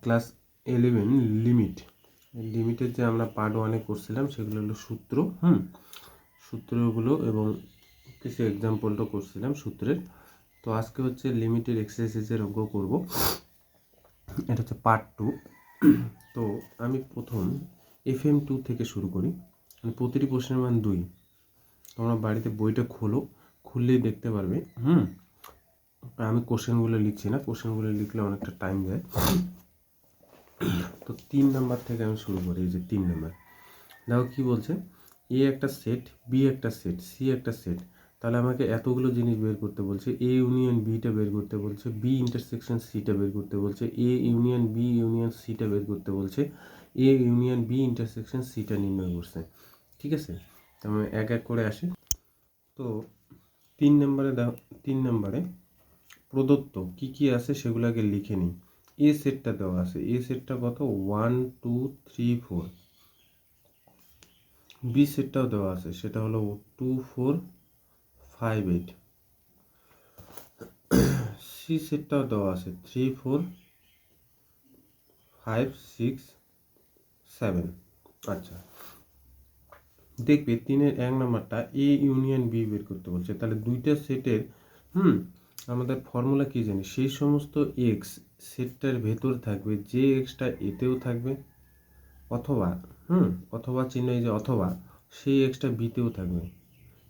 Class 11 লিমিটের যে আমরা পার্ট 1-এ করছিলাম সেগুলো হলো সূত্র, সূত্রগুলো এবং কিছু এক্সাম্পলও করছিলাম সূত্রের। তো আজকে হচ্ছে লিমিটের এক্সারসাইজের অঙ্ক করব, এটা হচ্ছে পার্ট 2। তো আমি প্রথম FM2 থেকে শুরু করি। প্রতিটি প্রশ্নের মান 2। তোমরা বাড়িতে বইটা খুললেই দেখতে পারবে। আমি কোশ্চেনগুলো লিখছি না, কোশ্চেনগুলো লিখলে অনেকটা টাইম যায়। তো 3 নাম্বার থেকে আমি শুরু করি। এই যে 3 নাম্বার, দেখো কি বলছে, এ একটা সেট, বি একটা সেট, সি একটা সেট। তাহলে আমাকে এতগুলো জিনিস বের করতে বলছে। এ ইউনিয়ন বিটা বের করতে বলছে, বি ইন্টারসেকশন সিটা বের করতে বলছে, এ ইউনিয়ন বি ইউনিয়ন সিটা বের করতে বলছে, এ ইউনিয়ন বি ইন্টারসেকশন সিটা নির্ণয় করছে। ঠিক আছে, তো আমি এক এক করে আসি। তো 3 নম্বরে প্রদত্ত কি কি আছে সেগুলো আগে লিখে নিই। এ সেটটা দেওয়া আছে, এ সেটটা কত 1 2 3 4। বি সেটটাও দেওয়া আছে, সেটা হলো 2 4 5 8। সি সেটটাও দেওয়া আছে 3 4 5 6 7। আচ্ছা, দেখবে 3-এর 1 নম্বরটা এ ইউনিয়ন বি বের করতে বলছে। তাহলে দুইটা সেটের আমাদের ফর্মুলা কি জানি, সেই সমস্ত এক্স সেটটার ভেতর থাকবে যে এক্সটা এতেও থাকবে, অথবা অথবা চিহ্ন, এই যে অথবা, সেই এক্সটা বিতেও থাকবে।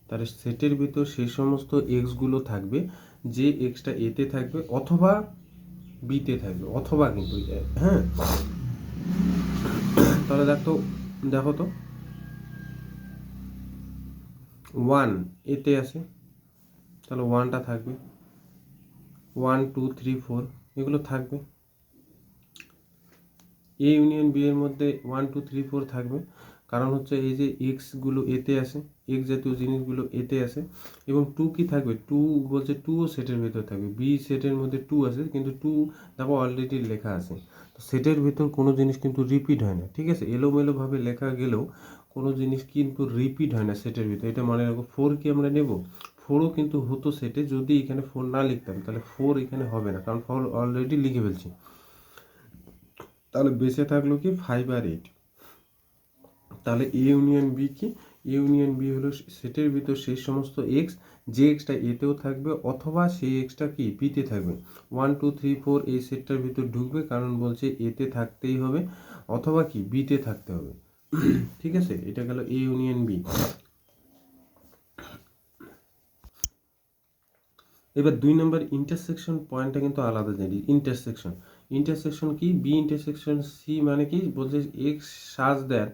তাহলে সেটের ভিতর সেই সমস্ত এক্সগুলো থাকবে যে এক্সটা এতে থাকবে অথবা বিতে থাকবে, অথবা কিন্তু তাহলে দেখো তো 1 এতে আছে, তাহলে 1টা থাকবে, 1 2 3 4 এগুলো থাকবে। এ ইউনিয়ন বি এর মধ্যে 1 2 3 4 থাকবে, কারণ হচ্ছে এই যে এক্সগুলো এতে আসে, এক্স জাতীয় জিনিসগুলো এতে আসে। এবং 2 কি থাকবে, 2 বলছে 2ও সেটের ভেতর থাকবে। বি সেটের মধ্যে 2 আছে, কিন্তু 2 দেখো অলরেডি লেখা আছে। তো সেটের ভেতর কোনো জিনিস কিন্তু রিপিট হয় না। ঠিক আছে, এলোমেলোভাবে লেখা গেলেও কোনো জিনিস কিন্তু রিপিট হয় না সেটের ভিতরে, এটা মনে রাখো। 4 কি আমরা নেব, 4ও কিন্তু হতো সেটে, যদি এখানে 4 না লিখতাম তাহলে 4 এখানে হবে না, কারণ 4 অলরেডি লিখে ফেলছি। তাহলে বেঁচে থাকলো কি 5 আর 8। তাহলে এ ইউনিয়ন বি কি, এ ইউনিয়ন বি হলো সেটের ভিতর সেই সমস্ত এক্স যে এক্সটা এতেও থাকবে অথবা সেই এক্সটা কি বিতে থাকবে। 1 2 3 4 এই সেটটার ভিতর ঢুকবে, কারণ বলছে এতে থাকতেই হবে অথবা কি বিতে থাকতে হবে। ঠিক আছে, এটা গেল এ ইউনিয়ন বি। এবার 2 নম্বর ইন্টারসেকশন পয়েন্টটা কিন্তু আলাদা জিনিস। ইন্টারসেকশন কি, বি ইন্টারসেকশন সি মানে কি বলছে, এক্স সাজ দেয়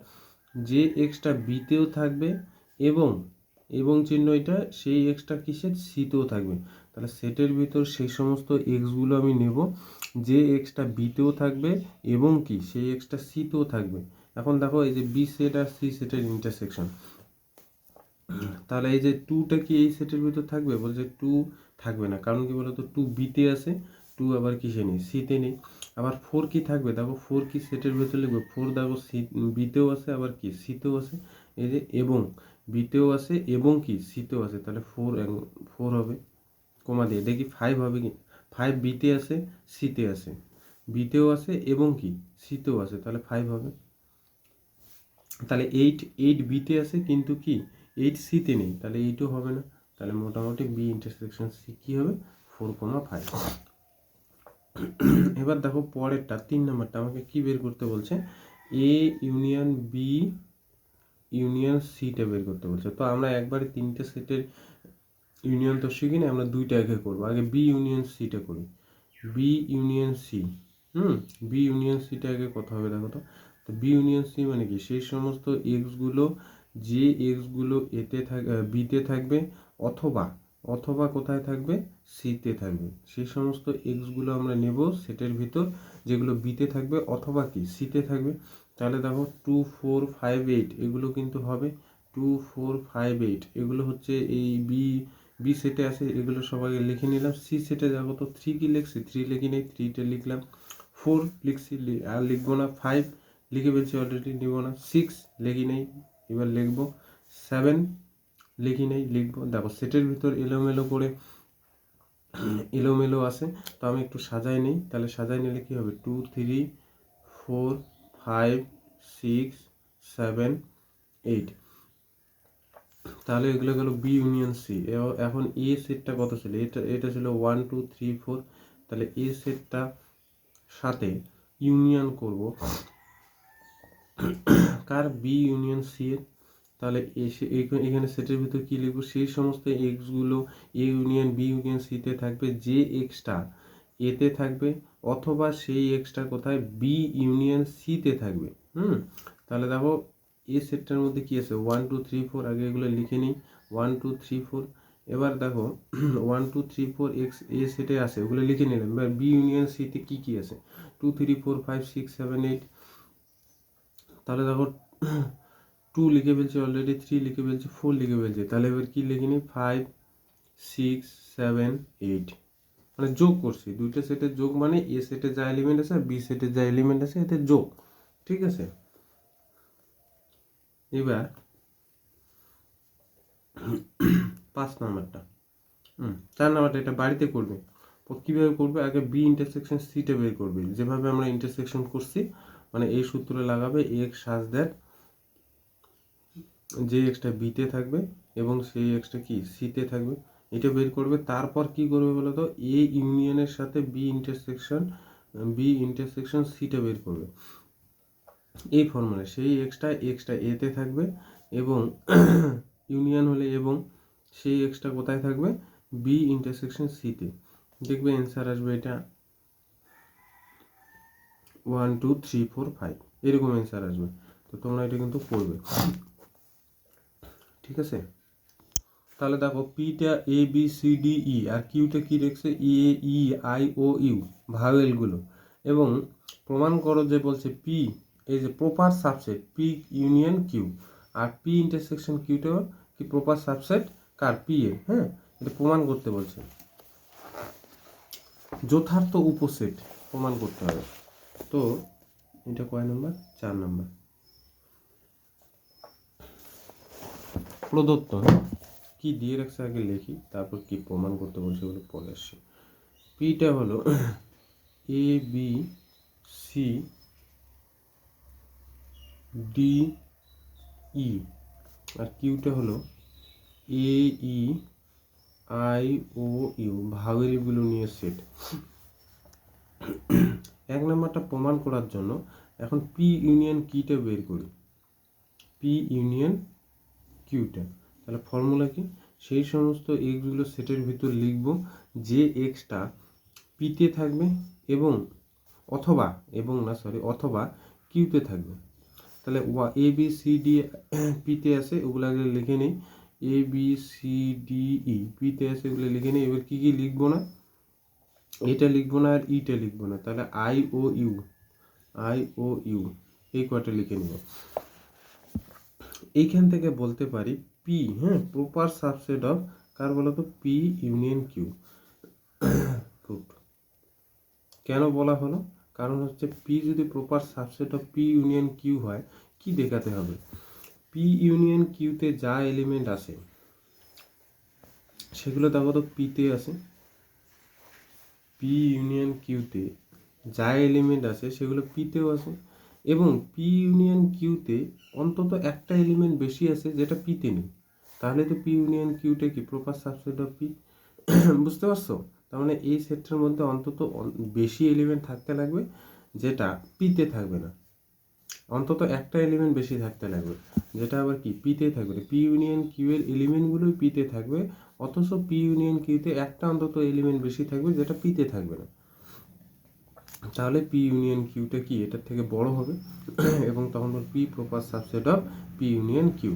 যে এক্সটা বিতেও থাকবে এবং এবং চিহ্ন এটা, সেই এক্সটা কিসের সিতেও থাকবে। তাহলে সেটের ভিতর সেই সমস্ত এক্সগুলো আমি নেব যে এক্সটা বিতেও থাকবে এবং কি সেই এক্সটা সিতেও থাকবে। এখন দেখো এই যে বি সেট আর সি সেটের ইন্টারসেকশন, তাহলে এই যে 2টা কি এই সেটের ভিতর থাকবে, বলছে 2 থাকবে না, কারণ কি বলতো 2 বিতে আছে, 2 আবার কিসে নেই, সিতে নেই। আবার 4 কি থাকবে, দেখো 4 কি সেটের ভিতর লিখবে, 4 দেখো সি বিতেও আছে আবার কি সিতেও আছে, এই যে এবং বিতেও আছে এবং কি সিতেও আছে, তাহলে 4 হবে, কমা দিয়ে দেখি 5 হবে কি, 5 বিতে আছে সিতে আছে, বিতেও আছে এবং কি সিতেও আছে, তাহলে 5 হবে। তাহলে 8 বিতে আছে কিন্তু কি 8 সিতে নেই, তাহলে 8ও হবে না। তাহলে মোটামুটি বি ইন্টারসেকশন সি কি হবে 4,5। এবার দেখো পরেরটা 3 নম্বরটা আমাকে কি বের করতে বলছে, এ ইউনিয়ন বি ইউনিয়ন সিটা বের করতে বলছে। তো আমরা একবারে 3টে সেটের ইউনিয়ন তো শিখি না, আমরা 2টা আগে করবো। আগে বি ইউনিয়ন সিটা করি, B union C. B union সিটা আগে কথা হবে, দেখো তো। তো বি ইউনিয়ন সি মানে কি, সেই সমস্ত এক্সগুলো যে এক্সগুলো বিতে থাকবে অথবা অথবা কোথায় থাকবে, সিতে থাকবে, সেই সমস্ত এক্সগুলো আমরা নেব সেটের ভিতর যেগুলো বিতে থাকবে অথবা কি সিতে থাকবে। তাহলে দেখো 2 4 5 8 এগুলো কিন্তু হবে, 2 4 5 8 এগুলো হচ্ছে এই বি সেটে আছে, এগুলো সবাই লিখে নিলাম। সি সেটে দেখো তো 3 কি লিখছি, 3 লিখি নেই, 3টা লিখলাম। 4 লিখছি আর লিখবো না, 5 লিখে ফেলছি অলরেডি, নিব না। 6 লিখি নেই, এবার লিখবো। 7 লিখি নেই, লিখবো। দেখো সেটের ভিতর এলোমেলো করে এলোমেলো আছে, তো আমি একটু সাজাই নিই। তাহলে সাজাই নিলে কী হবে, 2 3 4 5 6 7 8, তাহলে এগুলো গেল বি ইউনিয়ন সি। এখন এ সেটটা কত ছিল, এটা ছিল 1 2 3 4, তাহলে এ সেটটা সাথে ইউনিয়ন করব কার, বি ইউনিয়ন সি এর। তাহলে এখানে সেটের ভিতর কি লিখব, সেই সমস্ত এক্সগুলো এ ইউনিয়ন বি ইউনিয়ন সিতে থাকবে, যে এক্সটা এতে থাকবে, অথবা সেই এক্সটা কোথায়, বি ইউনিয়ন সিতে থাকবে। তাহলে দেখো এ সেটটার মধ্যে কি আছে, 1 2 3 4, আগে এগুলো লিখে নিই, 1 2 3 4। এবার দেখো 1 2 3 4 এক্স এ সেটে আছে, ওগুলো লিখে নিলাম। এবার বি ইউনিয়ন সিতে কি কি আছে, 2 3 4 5 6 7 8। তাহলে দেখো 2 লিখে ফেলছি অলরেডি, 3 লিখে ফেলছি, 4 লিখে ফেলছি। তাহলে এবার কি লিখে নিই, 5 6 7 8, মানে যোগ করছি দুইটা সেটের যোগ, মানে এ সেটে যা এলিমেন্ট আছে আর বি সেটে যা এলিমেন্ট আছে এতে যোগ। ঠিক আছে, এবার 5 নাম্বারটা, 4 নাম্বারটা এটা বাড়িতে করবে। কীভাবে করবে, আগে বি ইন্টারসেকশন সিটা বের করবে, যেভাবে আমরা ইন্টারসেকশন করছি, মানে এই সূত্রে লাগাবে, এক্স সাজ দ্যাট যে এক্সটা বিতে থাকবে এবং সেই এক্সটা কি সিতে থাকবে, এটা বের করবে। তারপর কি করবে বলো তো, এ ইউনিয়নের সাথে বি ইন্টারসেকশন সিটা বের করবে এই ফর্মুলা। সেই এক্সটা এতে থাকবে এবং ইউনিয়ন হলে এবং সেই এক্সটা কোথায় থাকবে, বি ইন্টারসেকশন সিতে। দেখবে অ্যান্সার আসবে এটা 1 2 3 4 5, এরকম অ্যান্সার আসবে। তো তোমরা এটা কিন্তু করবে, ঠিক আছে। তাহলে দেখো পিটা এ বি সি ডি ই আর কিউটা কি রেখেছে, এ ই আই ও ইউ ভাওয়েলগুলো, এবং প্রমাণ করো যে বলছে পি এই যে proper subset P union Q, আর পি ইন্টারসেকশন কিউটাও কি প্রপার সাবসেট কার, পি এর। হ্যাঁ, এটা প্রমাণ করতে বলছে, যথার্থ উপসেট প্রমাণ করতে হবে। তো এটা কয় নম্বর, 4 নম্বর। প্রদত্ত কি দিয়ে রাখছে আগে লিখি, তারপর কি প্রমাণ করতে বলছে বলে পরে আসছে। পিটা হলো A B C D E, আর কিউটা হলো এ ই আই ও ইউ ভাওয়েলগুলো নিয়ে সেট। 1 নম্বরটা প্রমাণ করার জন্য এখন পি ইউনিয়ন কিটা বের করি, পি ইউনিয়ন কিউটা। তাহলে ফর্মুলা কি, সেই সমস্ত এক্সগুলো সেটের ভিতর লিখব যে এক্সটা পিতে থাকবে এবং অথবা কিউতে থাকবে। তাহলে এ বি সি ডি পিতে আছে, ওগুলো আগে লিখে নিই, এ বি সি ডি ই পিতে আছে, ওগুলো লিখে নিই। এবার কি কি লিখবো না, এটা লিখবো না আর ইটা লিখবো না, তাহলে আই ও ইউ এই কয়টা লিখে নিব। এইখান থেকে বলতে পারি পি, হ্যাঁ, প্রপার সাবসেট অফ কার বলতো, পি ইউনিয়ন কিউ। কেন বলা হলো, কারণ হচ্ছে পি যদি proper subset of P union Q হয়, কি দেখাতে হবে, পি ইউনিয়ন কিউতে যা এলিমেন্ট আছে সেগুলো দেখো তো পিতে আছে, পি ইউনিয়ন কিউতে যা এলিমেন্ট আছে সেগুলো পিতেও আছে, এবং পি ইউনিয়ন কিউতে অন্তত একটা এলিমেন্ট বেশি আছে যেটা পিতে নেই। তাহলে তো পি ইউনিয়ন কিউটা কি প্রপার সাবসেট অফ পি। বুঝতে পারছো, তার মানে এই সেটটার মধ্যে অন্তত বেশি এলিমেন্ট থাকতে লাগবে যেটা পিতে থাকবে না, অন্তত একটা এলিমেন্ট বেশি থাকতে লাগবে যেটা আবার কি পিতে থাকবে। পি ইউনিয়ন কিউ এর এলিমেন্টগুলোই পিতে থাকবে, অথচ পি ইউনিয়ন কিউতে একটা অন্তত এলিমেন্ট বেশি থাকবে যেটা পিতে থাকবে না। তাহলে পি ইউনিয়ন কিউটা কি এটার থেকে বড় হবে এবং তখন P proper subset of P union Q.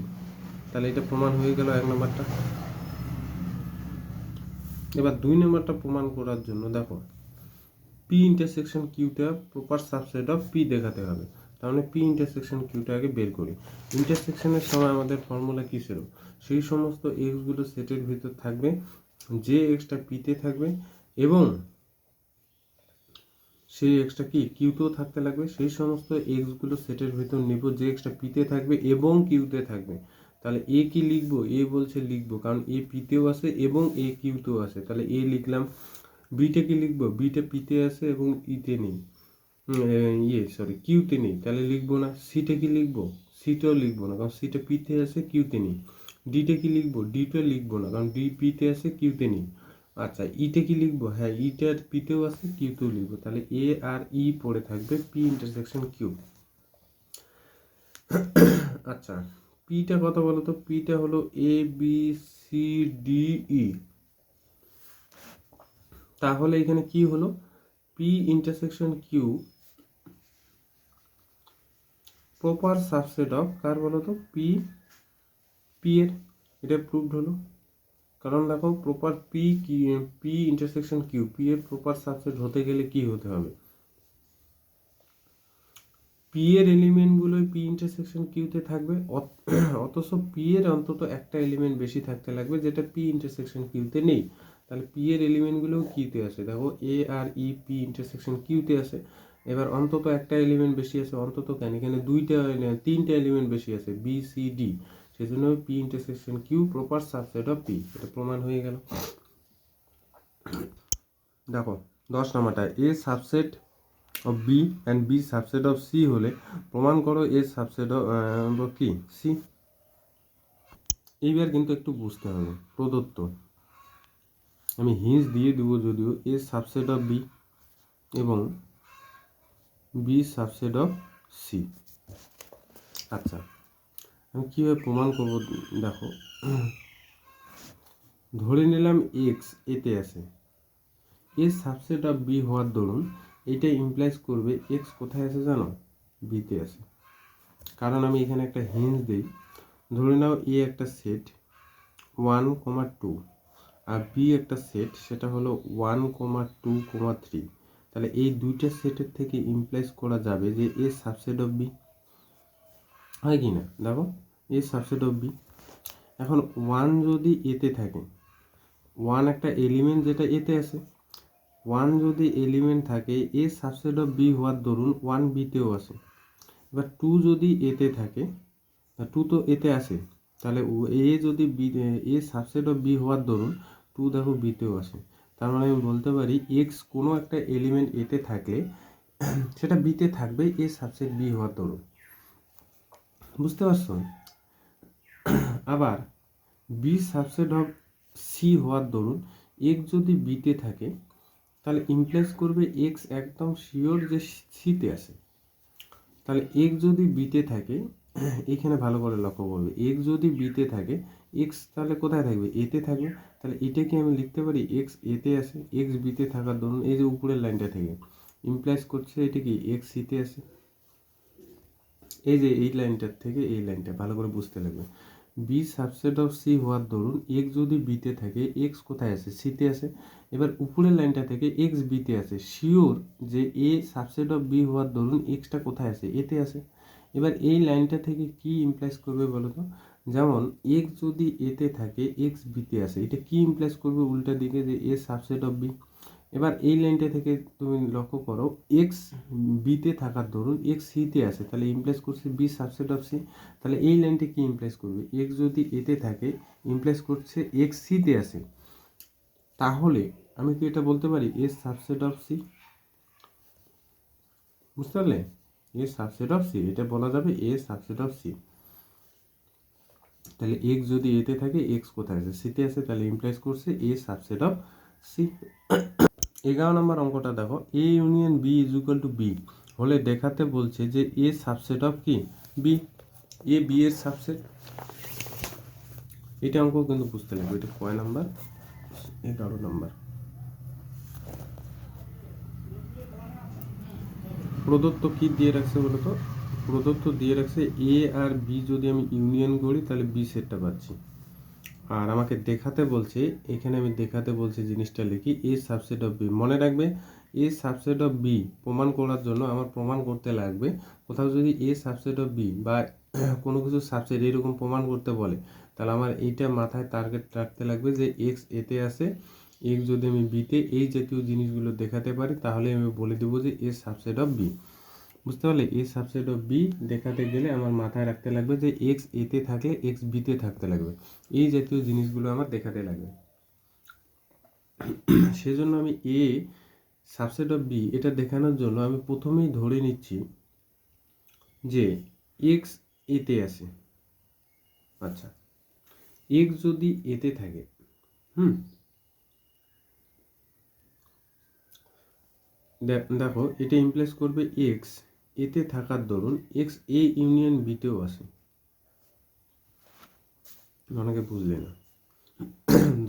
তাহলে এটা প্রমাণ হয়ে গেল 1 নম্বরটা। এবার 2 নম্বরটা প্রমাণ করার জন্য দেখো পি ইন্টারসেকশন কিউটা প্রপার সাবসেট অফ পি দেখাতে হবে। তাহলে পি ইন্টারসেকশন কিউটা আগে বের করি। ইন্টারসেকশনের সময় আমাদের ফর্মুলা কী ছিল, সেই সমস্ত এক্সগুলো সেটের ভিতর থাকবে যে এক্সটা পিতে থাকবে এবং সেই এক্সটা কি কিউতেও থাকতে লাগবে, সেই সমস্ত এক্সগুলো সেটের ভিতর নেব যে এক্সটা পিতে থাকবে এবং কিউতে থাকবে। তাহলে এ কি লিখবো, এ বলছে লিখবো, কারণ এ পিতেও আছে এবং এ কিউতেও আছে, তাহলে এ লিখলাম। বিটা কি লিখবো, বিটা পিতে আছে এবং ইতে নেই, কিউতে নেই, তাহলে লিখবো না। সিটা কি লিখবো, সিটাও লিখবো না, কারণ সিটা পিতে আছে কিউতে নেই। ডিটা কি লিখবো, ডিটা লিখবো না, কারণ ডি পিতে আছে কিউতে নেই। আচ্ছা, ইটা কি লিখবো, হ্যাঁ ইটার পিতেও আছে কিউতেও লিখবো, তাহলে এ আর ই পড়ে থাকবে পি ইন্টারসেকশন কিউ। আচ্ছা, পিটা কত বলো তো, পিটা হলো A B C D E. তাহলে এখানে কি হলো, P intersection Q proper subset of কার বলো তো, পি, পি এর, এটা প্রুভড হলো। কারণ দেখো প্রপার পি কি, পি ইন্টারসেকশন কিউ, পি এর প্রপার সাবসেট হতে গেলে কি হতে হবে, পি এর এলিমেন্টগুলোই পি ইন্টারসেকশন কিউতে থাকবে, অথচ পি এর অন্তত একটা এলিমেন্ট বেশি থাকতে লাগবে যেটা পি ইন্টারসেকশন কিউতে নেই। তাহলে পি এর এলিমেন্টগুলোও কিউতে আসে, দেখো এ আর ই পি ইন্টারসেকশন কিউতে আসে। এবার অন্তত একটা এলিমেন্ট বেশি আছে, অন্তত কেন, এখানে তিনটা এলিমেন্ট বেশি আছে, বি সি ডি, সেই জন্য P intersection Q proper subset of P, এটা প্রমাণ হয়ে গেল। দেখো 10 নম্বরটা, A subset of B and B subset of C হলে প্রমাণ করো এ সাবসেট অফ কি সি। এইবার কিন্তু একটু বুঝতে হবে, প্রদত্ত আমি হিন্স দিয়ে দেবো যদিও, এ সাবসেট অফ বি এবং বি সাবসেট অফ সি। আচ্ছা, আমি কীভাবে প্রমাণ করব, দেখো ধরে নিলাম এক্স এতে আছে, এ সাবসেট অফ বি হওয়ার দরুন এটা ইমপ্লাইজ করবে এক্স কোথায় আছে জানো, বিতে আছে। কারণ আমি এখানে একটা হিন্স দিই, ধরে নাও এ একটা সেট 1,2 আর বি একটা সেট সেটা হলো 1,2,3, তাহলে এই দুইটা সেটের থেকে ইমপ্লাইজ করা যাবে যে এ সাবসেট অফ বি, হয় কি না দেখো, এ সাবসেট অফ বি। এখন 1 যদি এতে থাকে, 1 একটা এলিমেন্ট যেটা এতে আছে, 1 যদি এলিমেন্ট থাকে এ সাবসেট অফ বি হওয়ার দরুন 1 বিতেও আসে। এবার 2 যদি এতে থাকে, 2 তো এতে আসে, তাহলে এ যদি B, A subset of B হওয়ার দরুন 2 দেখো বিতেও আসে। তার মানে আমি বলতে পারি এক্স কোনো একটা এলিমেন্ট এতে থাকলে সেটা বিতে থাকবে এ সাবসেট বি হওয়ার দরুন, বুঝতে পারছো। আবার বি সাবসেট অফ সি হওয়ার দরুন এক্স যদি বিতে থাকে তাহলে ইমপ্লাইজ করবে এক্স একদম শিওর যে সিতে আসে। তাহলে এক্স যদি বিতে থাকে, এখানে ভালো করে লক্ষ্য করবে, এক্স যদি বিতে থাকে এক্স তাহলে কোথায় থাকবে, এতে থাকবে। তাহলে এটাকে আমি লিখতে পারি এক্স এতে আসে, এক্স বিতে থাকার দরুন এই যে উপরের লাইনটা থেকে ইমপ্লাইজ করছে এটা কি এক্স সিতে আসে। এই যে এই লাইনটার থেকে এই লাইনটা ভালো করে বুঝতে লাগবে, বি সাবসেট অফ সি হওয়ার দরুন এক্স যদি বিতে থাকে এক্স কোথায় আছে, সিতে আছে। এবার উপরের লাইনটা থেকে এক্স বিতে আছে, শিওর যে এ সাবসেট অফ বি হওয়ার দরুন এক্সটা কোথায় আছে, এতে আছে। এবার এই লাইনটা থেকে কি ইমপ্লাইজ করবে বলো তো, যেমন এক্স যদি এতে থাকে এক্স বিতে আছে, এটা কি ইমপ্লাইজ করবে উল্টা দিকে যে এ সাবসেট অফ বি। এবার এই লাইনটা থেকে তুমি লক্ষ্য করো এক্স বিতে থাকার দরুন এক্স সিতে আছে, তাহলে ইমপ্লাইজ করছে বি সাবসেট অফ সি। তাহলে এই লাইনটা কি ইমপ্লাইজ করবে, এক্স যদি এতে থাকে ইমপ্লাইজ করছে এক্স সিতে আছে। তাহলে আমি কি এটা বলতে পারি এ সাবসেট অফ সি, বুঝতে পারলে, এ সাবসেট অফ সি, এটা বলা যাবে এ সাবসেট অফ সি। তাহলে এক্স যদি এতে থাকে এক্স কোথায় আছে, সিতে আছে, তাহলে ইমপ্লাইজ করছে এ সাবসেট অফ সি। 11 নম্বর অঙ্কটা দেখো, A union B is equal to B হলে দেখাতে বলছে যে এ সাবসেট অফ কি বি, এ বি এর সাবসেট। এটা অঙ্ক কিন্তু বুঝতে লাগবে, এটা কয় নাম্বার, 11 নাম্বার। প্রদত্ত কি দিয়ে রাখছে বলো তো, প্রদত্ত দিয়ে রাখছে এ আর বি যদি আমি ইউনিয়ন করি তাহলে বি সেটটা পাচ্ছি। আর আমাকে দেখাতে বলছে, এখানে আমি দেখাতে বলছি জিনিসটা লিখি এ সাবসেট অফ বি। মনে রাখবে এ সাবসেট অফ বি প্রমাণ করার জন্য আমার প্রমাণ করতে লাগবে, কোথাও যদি এ সাবসেট অফ বি বা কোনো কিছু সাবসেট এরকম প্রমাণ করতে বলে তাহলে আমার এইটা মাথায় টার্গেট রাখতে লাগবে যে এক্স এতে আসে, এক্স যদি আমি বিতে এই জাতীয় জিনিসগুলো দেখাতে পারি তাহলে আমি বলে দেবো যে এ সাবসেট অফ বি। বুঝতে পারলে? এ সাবসেট অফ বি দেখাতে গেলে আমার মাথায় রাখতে লাগবে যে এক্স এতে থাকলে এক্স বিতে থাকতে লাগবে, এই জাতীয় জিনিসগুলো আমার দেখাতে লাগবে। সেজন্য আমি এ সাবসেট অফ বি এটা দেখানোর জন্য আমি প্রথমেই ধরে নিচ্ছি যে এক্স এতে আছে। আচ্ছা, এক্স যদি এতে থাকে, দেখো এটা ইমপ্লেস করবে এক্স এতে থাকার দরুন এক্স এ ইউনিয়ন বিতেও আসে। অনেকে বুঝলে না।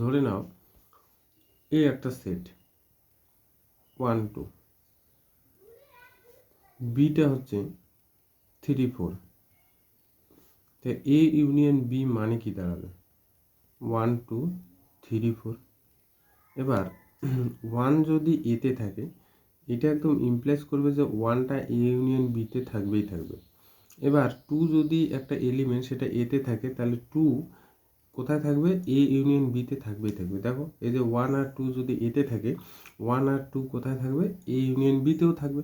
ধরে নাও এ একটা সেট 1 2, বিটা হচ্ছে 3 4, তো এ ইউনিয়ন বি মানে কি দাঁড়াবে? 1 2 3 4। এবার 1 যদি এতে থাকে, এটা একদম ইমপ্লাইজ করবে যে 1টা এ ইউনিয়ন বিতে থাকবেই থাকবে। এবার 2 যদি একটা এলিমেন্ট সেটা এতে থাকে, তাহলে 2 কোথায় থাকবে? এ ইউনিয়ন বিতে থাকবেই থাকবে। দেখো এই যে 1 আর 2 যদি এতে থাকে, 1 আর 2 কোথায় থাকবে? এ ইউনিয়ন বিতেও থাকবে।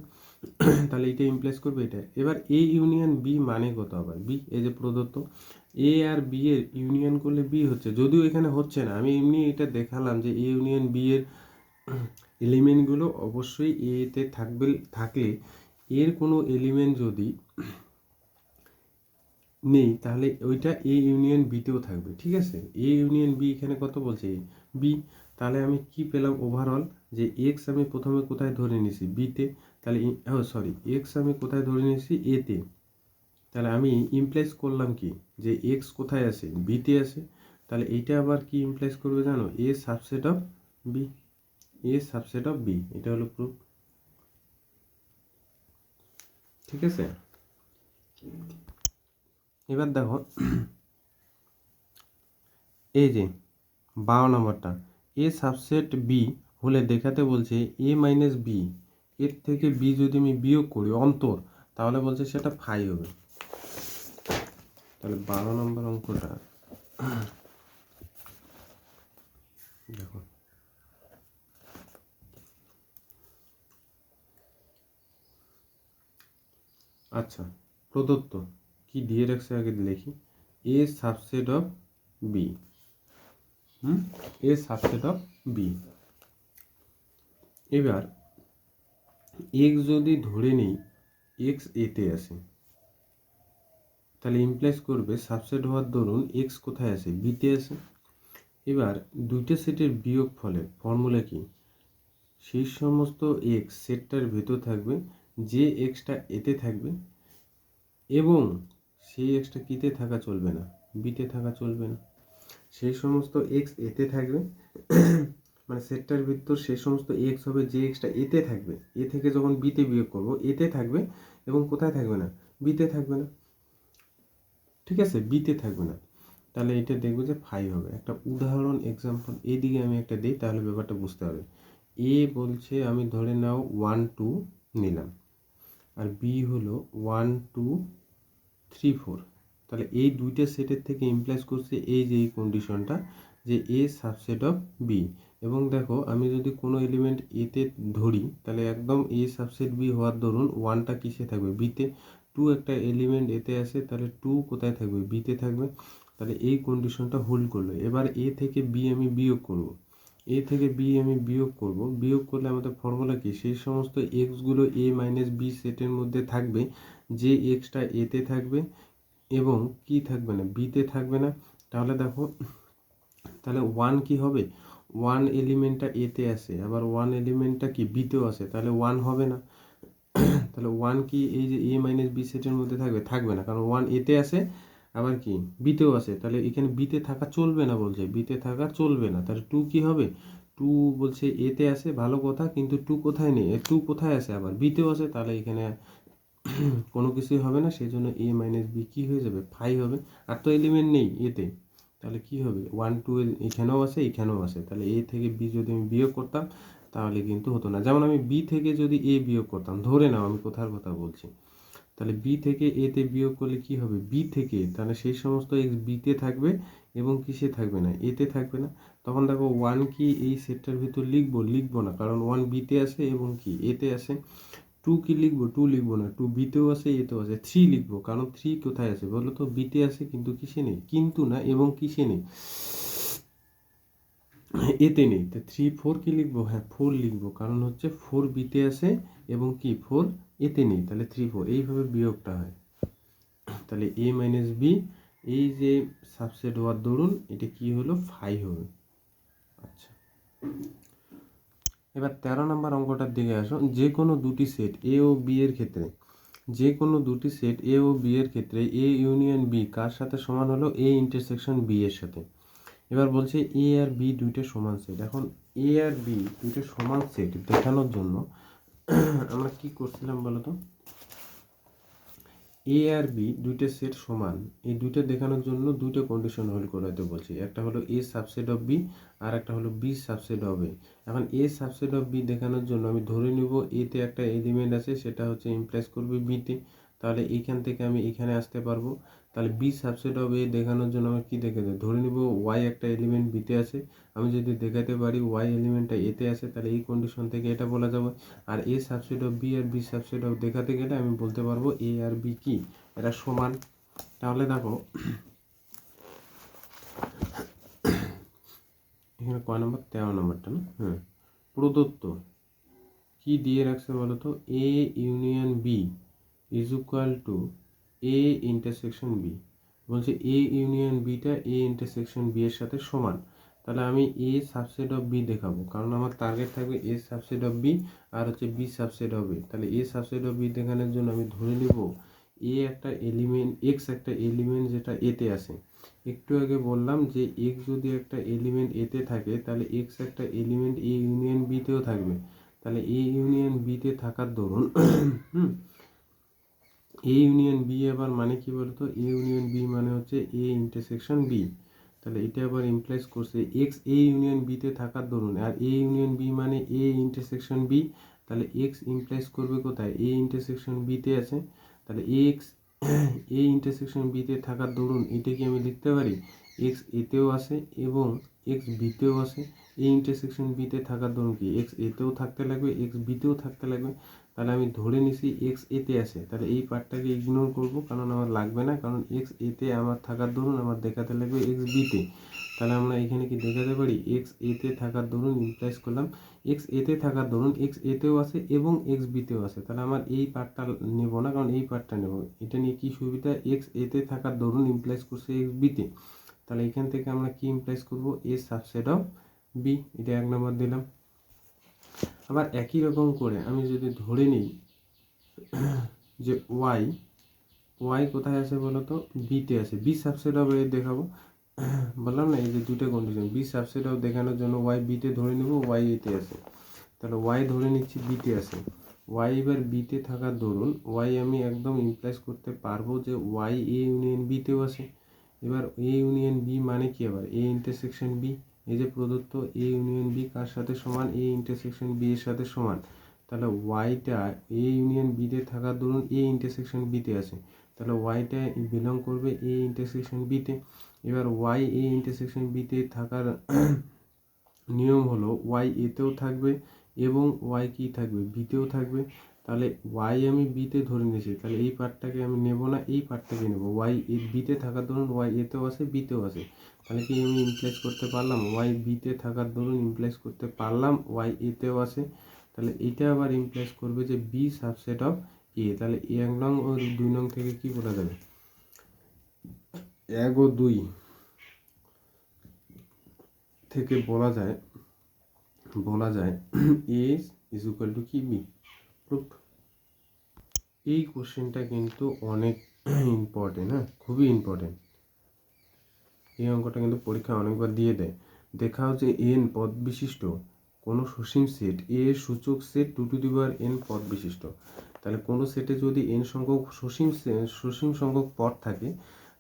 তাহলে এটা ইমপ্লাইজ করবে এটা। এবার এ ইউনিয়ন বি মানে কত? আবার বি, এই যে প্রদত্ত এ আর বি এর ইউনিয়ন করলে বি হচ্ছে, যদিও এখানে হচ্ছে না, আমি এমনি এটা দেখালাম যে এ ইউনিয়ন বি এর এলিমেন্টগুলো অবশ্যই এতে থাকলে এর কোনো এলিমেন্ট যদি নেই তাহলে ওইটা এ ইউনিয়ন বিতেও থাকবে। ঠিক আছে, এ ইউনিয়ন বি এখানে কত বলছে? বি। তাহলে আমি কি পেলাম ওভারঅল? যে এক্স আমি প্রথমে কোথায় ধরে নিয়েছি? বিতে। তাহলে সরি, এক্স আমি কোথায় ধরে নিয়েছি? এতে। তাহলে আমি ইমপ্লাইজ করলাম কি? যে এক্স কোথায় আছে? বিতে আছে। তাহলে এইটা আবার কি ইমপ্লাইজ করবে জানো? A subset of B. A subset of B, এটা হলো প্রুফ। ঠিক আছে, এবার দেখো এই যে 12 নম্বরটা, এ সাবসেট বি হলে দেখাতে বলছে এ মাইনাস বি, এর থেকে বি যদি আমি বিয়োগ করি অন্তর, তাহলে বলছে সেটা ফাই হবে। তাহলে 12 নম্বর অঙ্কটা দেখো, আচ্ছা প্রদত্ত কি দিয়ে রাখছে আগে লিখি, A subset of B. A subset of B. এবার এক্স যদি ধরে নেই এক্স এতে আছে, তাহলে ইমপ্লাইজ করবে সাবসেট হওয়ার দরুন এক্স কোথায় আছে? বিতে আছে। এবার দুইটা সেটের বিয়োগ ফলের ফর্মুলা কি? সেই সমস্ত এক্স সেটটার ভেতর থাকবে যে এক্সটা এতে থাকবে, এবং সেই এক্সটা কিতে থাকা চলবে না? বিতে থাকা চলবে না। সেই সমস্ত এক্স এতে থাকবে, মানে সেটটার ভিতর সেই সমস্ত এক্স হবে যে এক্সটা এতে থাকবে, এ থেকে যখন বিতে বিয়োগ করব এতে থাকবে, এবং কোথায় থাকবে না? বিতে থাকবে না। ঠিক আছে, বিতে থাকবে না। তাহলে এটা দেখবো যে ফাই হবে। একটা উদাহরণ এক্সাম্পল এইদিকে আমি একটা দিই, তাহলে ব্যাপারটা বুঝতে হবে। এ বলছে আমি ধরে নাও 1 2 নিলাম, আর বি হলো 1 2 3 4। তাহলে এই দুইটা সেটের থেকে ইমপ্লাইজ করছে এই যে এই কন্ডিশনটা, যে এ সাবসেট অফ বি। এবং দেখো আমি যদি কোনো এলিমেন্ট এতে ধরি, তাহলে একদম এ সাবসেট বি হওয়ার দরুন 1টা কিসে থাকবে? বিতে। 2 একটা এলিমেন্ট এতে আসে, তাহলে 2 কোথায় থাকবে? বিতে থাকবে। তাহলে এই কন্ডিশনটা হোল্ড করলো। এবার এ থেকে বি আমি বিয়োগ করব, এ থেকে বি আমি বিয়োগ করব। বিয়োগ করলে আমাদের ফর্মুলা কি? সেই সমস্ত এক্সগুলো এ মাইনাস বি সেটের মধ্যে থাকবে যে এক্সটা এতে থাকবে এবং কি থাকবে না? বিতে থাকবে না। তাহলে দেখো, তাহলে 1 কি হবে? 1 এলিমেন্টটা এতে আসে, আবার 1 এলিমেন্টটা কি বিতেও আসে, তাহলে 1 হবে না। তাহলে 1 কি এই যে এ মাইনাস বি সেটের মধ্যে থাকবে? থাকবে না, কারণ 1 এতে আসে আবার কি বিতেও আসে। তাহলে এখানে বিতে থাকা চলবে না, বলছে বিতে থাকা চলবে না। তাহলে 2 কি হবে? 2 বলছে এতে আসে, ভালো কথা, কিন্তু 2 কোথায় নেই? 2 কোথায় আসে? আবার বিতেও আসে। তাহলে এখানে কোনো কিছুই হবে না, সেই জন্য এ মাইনাস বি কী হয়ে যাবে? ফাই হবে। আর তো এলিমেন্ট নেই এতে, তাহলে কি হবে? 1 2 এখানেও আসে এখানেও আসে, তাহলে এ থেকে বি যদি আমি বিয়োগ করতাম তাহলে কিন্তু হতো না। যেমন আমি বি থেকে যদি এ বিয়োগ করতাম, ধরে নাও আমি কোথার কথা বলছি, তাহলে বি থেকে এতে বিয়োগ করলে কি হবে? বি থেকে, তাহলে সেই সমস্ত এক্স বিতে থাকবে এবং কিসে থাকবে না? এতে থাকবে না। তখন দেখো 1 কি এই সেটটার ভিতর লিখবো? লিখবো না, কারণ 1 বিতে আসে এবং কি এতে আসে। টু কি লিখবো? টু লিখবো না, টু বিতেও আছে এতেও আছে, থ্রি লিখবো। কারণ থ্রি কোথায় আছে বলো তো? বিতে আছে কিন্তু কিসে নেই? কিন্তু না, এবং কিসে নেই? এতে নেই। তো থ্রি ফোর কি লিখবো? হ্যাঁ, ফোর লিখবো, কারণ হচ্ছে ফোর বিতে আছে এবং কি ফোর এতে নেই, তাহলে থ্রি ফোর, এইভাবে বিয়োগটা হয়। তাহলে এ মাইনাস বি, এই যে সাবসেট হওয়ার দরুন এটা কি হলো? ফাইভ হবে। আচ্ছা, এবার 13 নম্বর অঙ্কটার দিকে আসো। যে কোনো দুটি সেট এ ও বি এর ক্ষেত্রে, যে কোনো দুটি সেট এ ও বি এর ক্ষেত্রে এ ইউনিয়ন বি কার সাথে সমান হলো? এ ইন্টারসেকশন বি এর সাথে। এবার বলছে এ আর বি দুইটা সমান সেট। এখন এ আর বি দুইটা সমান সেট দেখানোর জন্য আমরা কি করছিলাম বলতো? এ আর বি দুইটা সেট সমান, এই দুইটা দেখানোর জন্য দুইটা কন্ডিশন হোল্ড করাতে বলছি। একটা হলো এ সাবসেট অফ বি, আর একটা হলো বি সাবসেট অফ এ। এখন এ সাবসেট অফ বি দেখানোর জন্য আমি ধরে নিব এতে একটা এলিমেন্ট আছে, সেটা হচ্ছে ইমপ্লাইজ করবে বিতে। তাহলে এইখান থেকে আমি এখানে আসতে পারবো। তাহলে বি সাবসেট অফ এ দেখানোর জন্য আমি কি দেখাতে ধরে নিব ওয়াই একটা এলিমেন্ট বিতে আছে। আমি যদি দেখাতে পারি ওয়াই এলিমেন্টটা এতে আছে, তাহলে এই কন্ডিশন থেকে এটা বলা যাবে। আর এ সাবসেট অফ বি আর বি সাবসেট অফ দেখাতে গেলে আমি বলতে পারবো এ আর বি কি এটা সমান। তাহলে দেখো এখানে কয় নম্বর? 13 নম্বরটা না? হ্যাঁ, প্রদত্ত কি দিয়ে রাখছে বলো তো? A union B is equal to A intersection B. বলছে এ ইউনিয়ন বিটা এ ইন্টারসেকশন বি এর সাথে সমান। তাহলে আমি এ সাবসেট অফ বি দেখাবো, কারণ আমার টার্গেট থাকবে এ সাবসেট অফ বি আর হচ্ছে বি সাবসেট অফ এ। তাহলে এ সাবসেট অফ বি দেখানোর জন্য আমি ধরে নিব এ একটা এলিমেন্ট, এক্স একটা এলিমেন্ট যেটা এতে আছে। একটু আগে বললাম যে এক্স যদি একটা এলিমেন্ট এতে থাকে, তাহলে এক্স একটা এলিমেন্ট এ ইউনিয়ন বিতেও থাকবে। তাহলে এ ইউনিয়ন বিতে থাকার দরুন এ ইউনিয়ন বি আবার মানে কি বলতো? এ ইউনিয়ন বি মানে হচ্ছে এ ইন্টারসেকশন বি। তাহলে এটা আবার ইমপ্লাইজ করছে এক্স এ ইউনিয়ন বিতে থাকার দরুন, আর এ ইউনিয়ন বি মানে এ ইন্টারসেকশন বি। তাহলে এক্স ইমপ্লাইজ করবে কোথায়? এ ইন্টারসেকশন বিতে আছে। তাহলে এক্স এ ইন্টারসেকশন বিতে থাকার দরুন এটা কি আমি লিখতে পারি এক্স এতেও আছে এবং এক্স বিতেও আছে। এ ইন্টারসেকশন বিতে থাকার দরুন কি এক্স এতেও থাকতে লাগবে, এক্স বিতেও থাকতে লাগবে। তাহলে আমি ধরে নিছি এক্স এতে আছে, তাহলে এই পার্টটাকে ইগনোর করব, কারণ আমার লাগবে না, কারণ এক্স এতে আমার থাকার দরুন আমার দেখাতে লাগবে এক্স বিতে। তাহলে আমরা এখানে কি দেখাতে পারি এক্স এতে থাকার দরুন ইমপ্লাইজ করলাম এক্স এতে থাকার দরুন এক্স এতেও আছে এবং এক্স বিতেও আছে। তাহলে আমার এই পার্টটা নেব না, কারণ এই পার্টটা নেব। এটা নিয়ে কি সুবিধা? এক্স এতে থাকার দরুন ইমপ্লাইজ করছে এক্স বিতে। তাহলে এখান থেকে আমরা কি ইমপ্লাইজ করব? এ সাবসেট অফ বি। এটা 1 নম্বর দিলাম। আবার একই রকম করে আমি যদি ধরে নিই যে ওয়াই, ওয়াই কোথায় আছে বলো তো? বিতে আছে। বি সাবসেট অফ এ দেখাবো, বললাম না এই যে দুটো কন্ডিশন। বি সাবসেট অফ দেখানোর জন্য ওয়াই বিতে ধরে নেব, ওয়াই এতে আছে। তাহলে ওয়াই ধরে নিচ্ছি বিতে আছে। ওয়াই এবার বিতে থাকার দরুন ওয়াই আমি একদম ইমপ্লাইজ করতে পারবো যে ওয়াই এ ইউনিয়ন বিতেও আছে। এবার এ ইউনিয়ন বি মানে কি? আবার এ ইন্টারসেকশন বি। এই যে প্রদত্ত এ ইউনিয়ন বি কার সাথে সমান? এ ইন্টারসেকশন বি এর সাথে সমান। তাহলে ওয়াইটা এ ইউনিয়ন বিতে থাকার দরুন এ ইন্টারসেকশন বিতে আছে। তাহলে ওয়াইটা বিলং করবে এ ইন্টারসেকশন বিতে। এবার ওয়াই এ ইন্টারসেকশন বিতে থাকার নিয়ম হলো ওয়াই এতেও থাকবে এবং ওয়াই কি থাকবে? বিতেও থাকবে। তাহলে ওয়াই আমি বিতে ধরে নিয়েছি, তাহলে এই পার্টটাকে আমি নেব না, এই পার্টটাকে নেব। ওয়াই বিতে থাকার দরুন ওয়াই এতেও আছে বিতেও আছে। তাহলে কি আমি ইমপ্লাইজ করতে পারলাম? ওয়াই বিতে থাকার দরুন ইমপ্লাইজ করতে পারলাম ওয়াই এতেও আছে। তাহলে এটা আবার ইমপ্লাইজ করবে যে বি সাবসেট অফ এ। তাহলে 1 নং ও 2 নং থেকে কি বলা যাবে? 1 ও 2 থেকে বলা যায় এ ইজ ইকুয়াল টু কি? বি। প্রুফ। এই কোশ্চেনটা কিন্তু অনেক ইম্পর্টেন্ট, হ্যাঁ, খুবই ইম্পর্টেন্ট। এই অঙ্কটা কিন্তু পরীক্ষা অনেকবার দিয়ে দেয়। দেখাও যে এন পদ বিশিষ্ট কোনো সসীম সেট এ সূচক সেট 2n পদ বিশিষ্ট। তাহলে কোনো সেটে যদি এন সংখ্যক সসীম সংখ্যক পদ থাকে,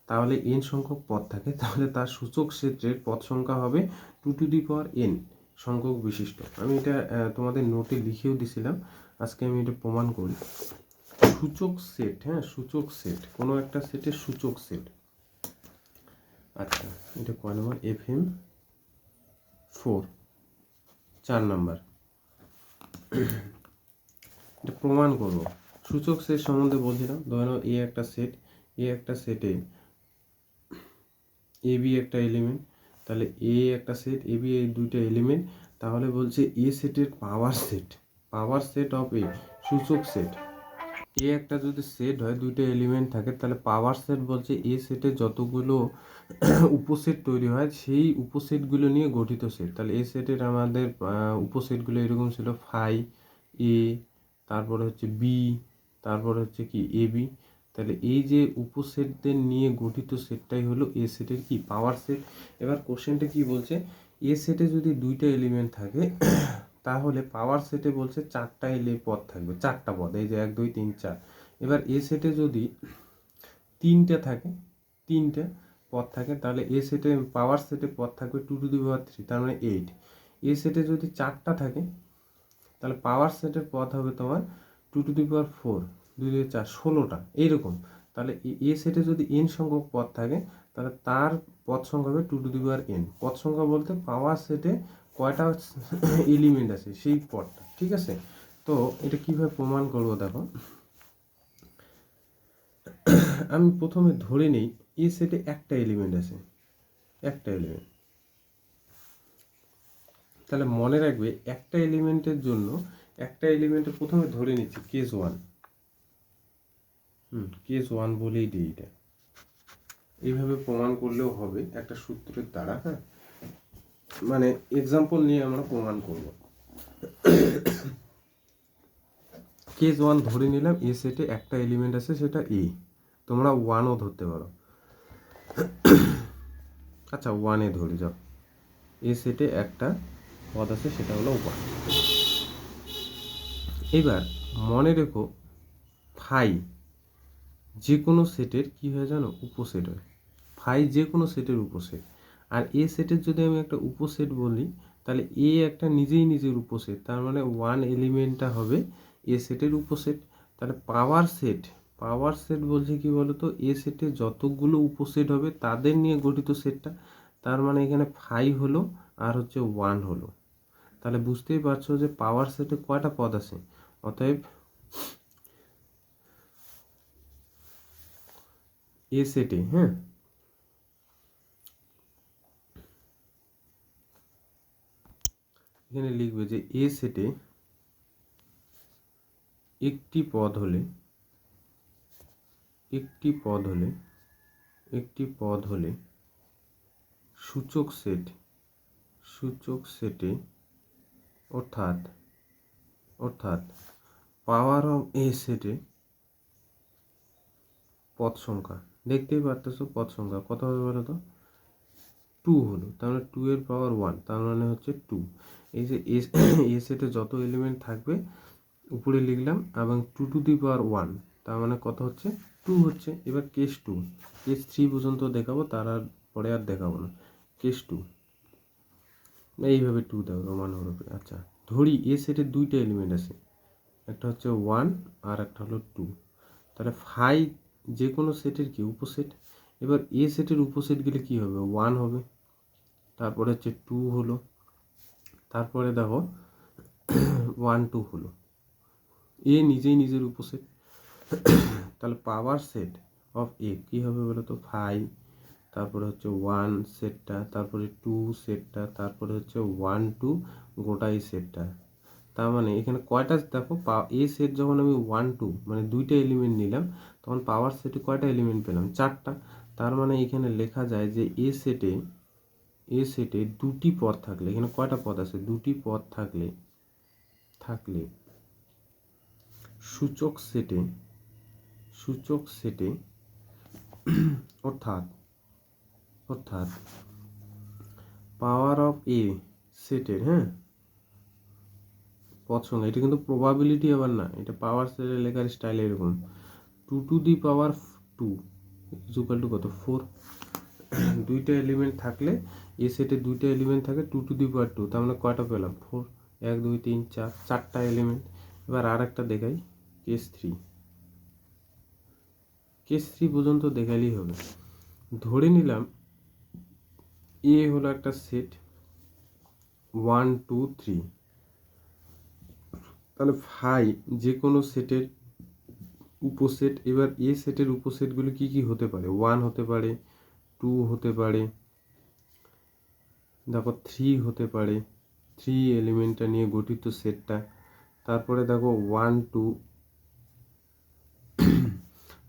তাহলে এন সংখ্যক পদ থাকে, তাহলে তার সূচক সেটের পদ সংখ্যা হবে 2n সংখ্যক বিশিষ্ট। আমি এটা তোমাদের নোটে লিখেও দিছিলাম, আজকে আমি এটা প্রমাণ করি। সূচক সেট, হ্যাঁ, সূচক সেট, কোনো একটা সেটের সূচক সেট। আচ্ছা, এটা কয় নম্বর? FM4, 4 নম্বর। এটা প্রমাণ করব। সূচক সেট সম্বন্ধে বলছিলাম, ধরে নাও এ একটা সেট, এ একটা সেটে এ বি একটা এলিমেন্ট, তাহলে এ একটা সেট, এ বি এই দুইটা এলিমেন্ট, তাহলে বলছে এ সেটের পাওয়ার সেট অফ এ সূচক সেট। এ একটা যদি সেট হয়, দুইটা এলিমেন্ট থাকে, তাহলে পাওয়ার সেট বলছে এ সেটে যতগুলো উপসেট তৈরি হয় সেই উপসেটগুলো নিয়ে গঠিত সেট। তাহলে এ সেটের আমাদের উপসেটগুলো এরকম ছিল, ফাই এ, তারপরে হচ্ছে বি, তারপরে হচ্ছে কি এ বি। তাহলে এই যে উপসেটদের নিয়ে গঠিত সেটটাই হলো এ সেটের কি পাওয়ার সেট। এবার কোশ্চেনটা কি বলছে, এ সেটে যদি দুইটা এলিমেন্ট থাকে তাহলে পাওয়ার সেটে বলছে চারটা পদ থাকবে, চারটা পদ, এই যে 1 2 3 4। এবার এ সেটে যদি তিনটা থাকে, তিনটা পদ থাকে, তাহলে এ সেটে পাওয়ার সেটে পদ থাকবে 2^3, তার মানে 8। এ সেটে যদি চারটা থাকে তাহলে পাওয়ার সেটের পদ হবে তোমার 2^4, 2 2 4, 16টা এইরকম। তাহলে এ সেটে যদি n সংখ্যক পদ থাকে তাহলে তার পদ সংখ্যা হবে 2n। পদ সংখ্যা বলতে পাওয়ার সেটে কয়টা এলিমেন্ট আছে সেই পদটা, ঠিক আছে। তো এটা কিভাবে প্রমাণ করব দেখো, আমি প্রথমে ধরে নেই এ সেটে একটা এলিমেন্ট আছে, একটা এলিমেন্ট। তাহলে মনে রাখবে একটা এলিমেন্টের জন্য, একটা এলিমেন্টে প্রথমে ধরে নিচ্ছি কেস 1, কেস 1 বলেই দিই এটা। এইভাবে প্রমাণ করলেও হবে একটা সূত্রের দ্বারা, হ্যাঁ, মানে এক্সাম্পল নিয়ে আমরা প্রমাণ করব। কেস 1 ধরে নিলাম এ সেটে একটা এলিমেন্ট আছে, সেটা এ, তোমরা 1ও ধরতে পারো। আচ্ছা 1 ধরে যাও, এ সেটে একটা পদ আছে সেটা হলো 1। এবার মনে রেখো ফাই যে কোনো সেটের কি হয় জানো, উপসেট হয়। ফাই যে কোনো সেটের উপসেট। আর এ সেটের যদি আমি একটা উপসেট বলি, তাহলে এ একটা নিজেই নিজের উপসেট, তার মানে 1 এলিমেন্টটা হবে এ সেটের উপসেট। তাহলে পাওয়ার সেট বলছে কি বলতো, এ সেটে যতগুলো উপসেট হবে তাদের নিয়ে গঠিত সেটটা। তার মানে এখানে ফাই হলো আর হচ্ছে 1 হলো। তাহলে বুঝতেই পারছো যে পাওয়ার সেটে কয়টা পদ আছে। অতএব এ সেটে, হ্যাঁ, এখানে লিখবে যে এ সেটে একটি পদ হলে, একটি পদ হলে সূচক সেটে অর্থাৎ পাওয়ার অফ এ সেটে পদ সংখ্যা, দেখতেই পারতেছো পদ সংখ্যা কত হবে বলো তো, 2 হলো। তার মানে 2 এর পাওয়ার 1, তার মানে হচ্ছে 2। এই যে এ সেটে যত এলিমেন্ট থাকবে উপরে লিখলাম, এবং 2^1, তার মানে কত হচ্ছে, 2 হচ্ছে। এবার কেস 2, কেস 3 পর্যন্ত দেখাবো, তার আর পরে আর দেখাবো না। কেস 2 এইভাবে 2 দাও রোমান হরফে। আচ্ছা ধরি এ সেটের দুইটা এলিমেন্ট আছে, একটা হচ্ছে 1 আর একটা হলো 2। তাহলে ফাই যে কোনো সেটের কি উপসেট। এবার এ সেটের উপসেট গেলে কি হবে, 1 হবে, তারপরে হচ্ছে 2 হলো, তারপরে দেখো 1 2 হলো। এ নিজেই নিজের উপসেট। তাহলে পাওয়ার সেট অফ এ কী হবে বলো তো, 5, তারপরে হচ্ছে 1 সেটটা, তারপরে 2 সেটটা, তারপরে হচ্ছে 1 2 গোটাই সেটটা। তার মানে এখানে কয়টা দেখো, এ সেট যখন আমি 1 2 মানে দুইটা এলিমেন্ট নিলাম, তখন পাওয়ার সেটে কয়টা এলিমেন্ট পেলাম, 4টা। তার মানে এখানে লেখা যায় যে এ সেটে দুটি পদ থাকলে, এখানে কয়টা পদ আছে, দুটি পদ থাকলে সূচক সেটে অর্থাৎ পাওয়ার অফ এ সেটের, হ্যাঁ, পদ সংখ্যা, এটা কিন্তু প্রবাবিলিটি আবার না, এটা পাওয়ার সেটের লেখার স্টাইল এরকম, 2^2 ইকুয়াল টু কত, 4। দুইটা এলিমেন্ট থাকলে এ সেটে দুইটা এলিমেন্ট থাকে 2^2, তার মানে কয়টা পেলাম, 4, 1 2 3 4, চারটা এলিমেন্ট। এবার আর একটা দেখাই, কেস 3 পর্যন্ত দেখালেই হবে। ধরে নিলাম এ হলো একটা সেট 1 2 3, তাহলে ফাই যে কোনো সেটের উপসেট। এবার এ সেটের উপসেটগুলো কি কি হতে পারে? 1 হতে পারে, 2 হতে পারে, দেখো 3 হতে পারে, 3 এলিমেন্টটা নিয়ে গঠিত সেটটা। তারপরে দেখো 1 2,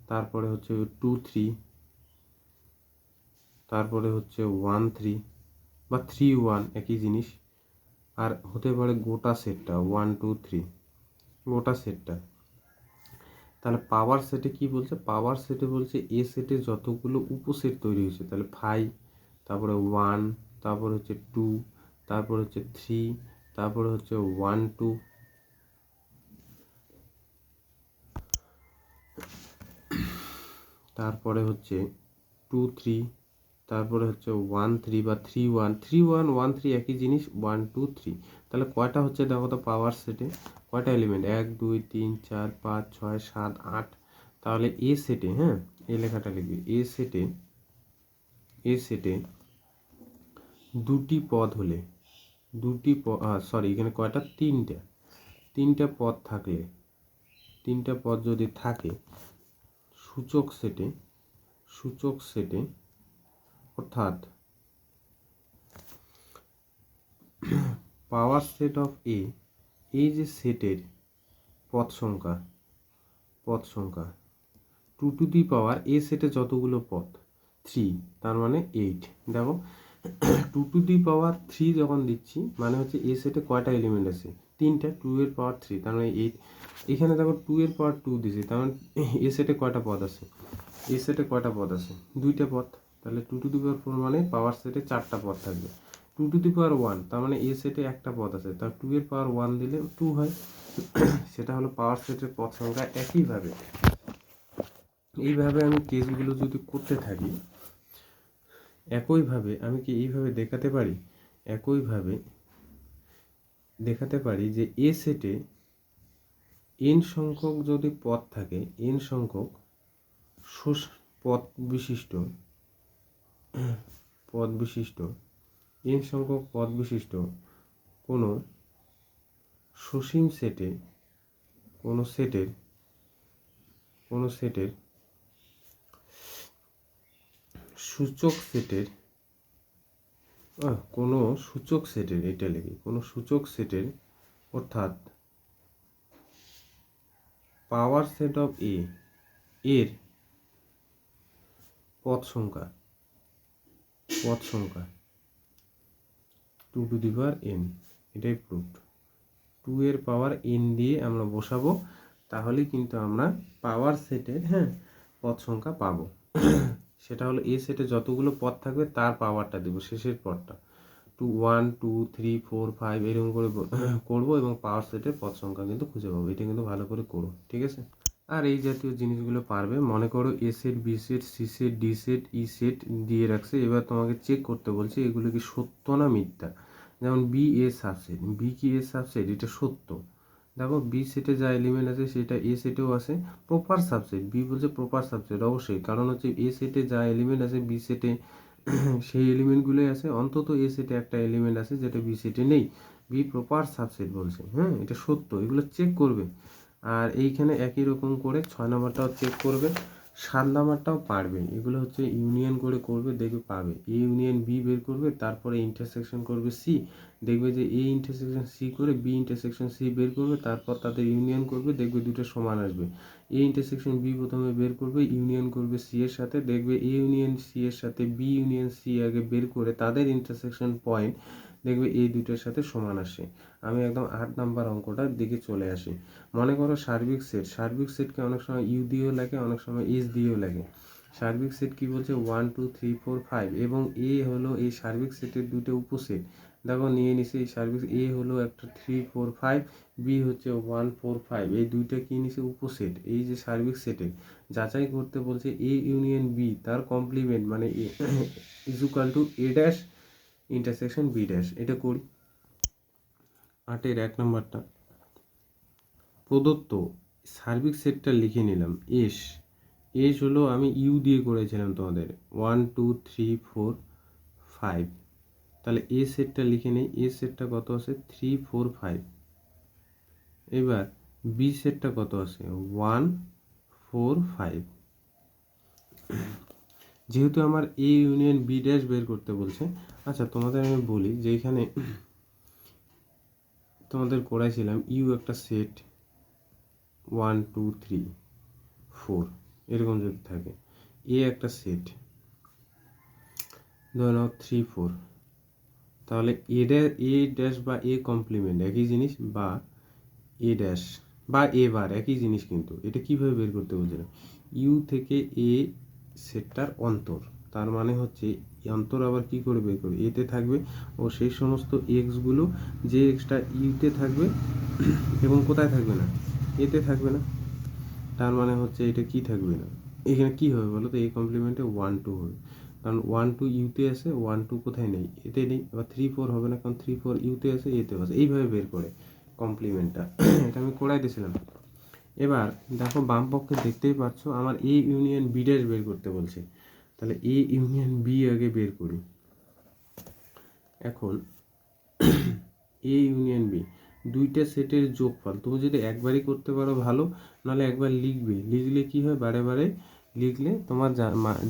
তারপরে হচ্ছে 2 3, তারপরে হচ্ছে 1 3 বা 3 1 একই জিনিস। আর হতে পারে গোটা সেটটা 1 2 3 গোটা সেটটা। তাহলে পাওয়ার সেটে কি বলছে? পাওয়ার সেটে বলছে এ সেটে যতগুলো উপসেট তৈরি হয়েছে, তাহলে 5, তারপরে 1, তারপরে হচ্ছে 2, তারপরে হচ্ছে 3, তারপরে হচ্ছে 1 2, তারপরে হচ্ছে 2 3, তারপরে হচ্ছে 1 3 বা 3 1 3 1 1 3 একই জিনিস 1 2 3। তাহলে কয়টা হচ্ছে দেখো তো পাওয়ার সেটে কয়টা এলিমেন্ট? 1 2 3 4 5 6 7 8। তাহলে এ সেটে, হ্যাঁ এই লেখাটা লিখবি, এ সেটে দুটি পদ হলে, দুটি সরি এখানে কয়টা? তিনটা পদ থাকলে, তিনটা পদ যদি থাকে সূচক সেটে অর্থাৎ পাওয়ার সেট অফ এ, এই যে সেটের পদ সংখ্যা 2 টু দি পাওয়ার এ সেটে যতগুলো পদ 3, তার মানে 8। দেখো 2 টু দি পাওয়ার 3 যখন দিচ্ছি মানে হচ্ছে এ সেটে কয়টা এলিমেন্ট আছে? তিনটা, 2 এর পাওয়ার 3 তার মানে 8। এখানে দেখো 2 এর পাওয়ার 2 দিছি, তার মানে এ সেটে কয়টা পদ আছে? এ সেটে কয়টা পদ আছে? দুইটা পদ। তাহলে 2 টু দি পাওয়ার 4 মানে পাওয়ার সেটে 4টা পদ থাকবে। 2 টু দি পাওয়ার 1 তার মানে এ সেটে একটা পদ আছে, তার 2 এর পাওয়ার 1 দিলে 2 হয়। সেটা হলো পাওয়ার সেটের পদ সংখ্যা। এইভাবে আমি কেসগুলো যদি করতে থাকি, একইভাবে আমি কি এইভাবে দেখাতে পারি যে এ সেটে n সংখ্যক যদি পদ থাকে, n সংখ্যক পদ বিশিষ্ট n সংখ্যক পদ বিশিষ্ট কোনো সসীম সেটে, কোনো সেটের সূচক সেটের কোনো সূচক সেটের, এটা লিখি, কোনো সূচক সেটের অর্থাৎ পাওয়ার সেট অফ এ এর পদ সংখ্যা 2 টু দি পাওয়ার n, এটাই প্রুফ। 2 এর পাওয়ার n দিয়ে আমরা বসাবো, তাহলে কিন্তু আমরা পাওয়ার সেটের, হ্যাঁ, পদ সংখ্যা পাবো। সেটা হলো এ সেটে যতগুলো পদ থাকবে তার পাওয়ারটা দেবো, শেষের পদটা 2 1 2 3 4 5 এরকম করে করবো এবং পাওয়ার সেটের পদ সংখ্যা কিন্তু খুঁজে পাবো। এটা কিন্তু ভালো করে করো, ঠিক আছে? আর এই জাতীয় জিনিসগুলো পারবে। মনে করো A set, B set, C set, D set, E set দিয়ে রাখছে, এবার তোমাকে চেক করতে বলছে এগুলো কি সত্য না মিথ্যা। যেমন বি এ সাবসেট, বি কি এ সাবসেট? এটা সত্য। দেখো বি সেটে যা এলিমেন্ট আছে সেটা এ সেটেও আছে, প্রপার সাবসেট। বি বলছে প্রপার সাবসেট, অবশ্যই, কারণ হচ্ছে এ সেটে যা এলিমেন্ট আছে বি সেটে সেই এলিমেন্টগুলোই আছে। অন্তত এ সেটে একটা এলিমেন্ট আছে যেটা বি সেটে নেই। বি প্রপার সাবসেট বলছে, হ্যাঁ এটা সত্য, এগুলো চেক করবে। আর এইখানে একই রকম করে 6 নাম্বারটাও চেক করবে, 7 নাম্বারটাও পারবে। এগুলো হচ্ছে ইউনিয়ন করে করবে, দেখবে পাবে। এ ইউনিয়ন বি বের করবে, তারপরে ইন্টারসেকশন করবে সি, দেখবে যে এ ইন্টারসেকশন সি করে বি ইন্টারসেকশন সি বের করবে, তারপর তাদের ইউনিয়ন করবে, দেখবে দুটো সমান আসবে। এ ইন্টারসেকশন বি প্রথমে বের করবে, ইউনিয়ন করবে সি এর সাথে, দেখবে এ ইউনিয়ন সি এর সাথে বি ইউনিয়ন সি আগে বের করে তাদের ইন্টারসেকশন পয়েন্ট দেখবে এই দুটোর সাথে সমান আসে। আমি একদম 8 নাম্বার অঙ্কটার দিকে চলে আসি। মনে করো সার্বিক সেটকে অনেক সময় ইউ দিয়েও লাগে, অনেক সময় এস দিয়েও লাগে। সার্বিক সেট কি বলছে? 1 2 3 4 5 এবং এ হলো এই সার্বিক সেটের দুটো উপসেট। দেখো নিয়ে নিছে এই সার্বিক, এ হলো একটা 3 4 5, বি হচ্ছে 1 4 5, এই দুইটা কি নিছে? উপসেট। এই যে সার্বিক সেটে যাচাই করতে বলছে এ ইউনিয়ন বি তার কমপ্লিমেন্ট মানে is equal to A dash intersection B dash. এটা করি। 8-এর 1 নম্বরটা প্রদত্ত সার্বিক সেটটা লিখে নিলাম এস হলো, আমি ইউ দিয়ে করেছিলাম তোমাদের 1 2 3 4 5। তাহলে এ সেটটা লিখে নেই, এ সেটটা কত আছে? 3 4 5। এবার বি সেটটা কত আছে 1 4 5। যেহেতু আমার এ ইউনিয়ন বি ড্যাশ বের করতে বলছে, আচ্ছা তোমাদের আমি বলি যে এখানে তোমাদের করাইছিলাম ইউ একটা সেট 1 2 3 4 এরকম যদি থাকে, এ একটা সেট ধরে নাও 3 4, তাহলে এ ড্যাশ বা এ কমপ্লিমেন্ট একই জিনিস, বা এ ড্যাশ বা এ বার একই জিনিস। কিন্তু এটা কিভাবে বের করতে বলছিলাম, ইউ থেকে এ সেটটার অন্তর, তার মানে হচ্ছে অন্তর আবার কি করে বের করবে, এতে থাকবে ও সেই সমস্ত এক্সগুলো যে এক্সটা ইউতে থাকবে এবং কোথায় থাকবে না, এতে থাকবে না। তার মানে হচ্ছে এটা কি থাকবে না, এখানে কি হবে বলো তো, এ কমপ্লিমেন্টে 1 2 হবে, কারণ 1 2 ইউতে আছে, 1 2 কোথায় নেই, এতে নেই। আবার 3 4 হবে না, কারণ 3 4 ইউতে আছে, এতেও আছে। এইভাবে বের করে কমপ্লিমেন্টটা এটা আমি করাই দিয়েছিলাম। এবার দেখো বাম পক্ষে দেখতেই পাচ্ছ আমার এ ইউনিয়ন বি ড্যাশ বের করতে বলছে, তাহলে এ ইউনিয়ন বি আগে বের করি। এখন এ ইউনিয়ন বি দুইটা সেটের যোগফল, তুমি যদি একবারই করতে পারো ভালো, নাহলে একবার লিখবে, লিখলে কি হয় বারে বারে লিখলে তোমার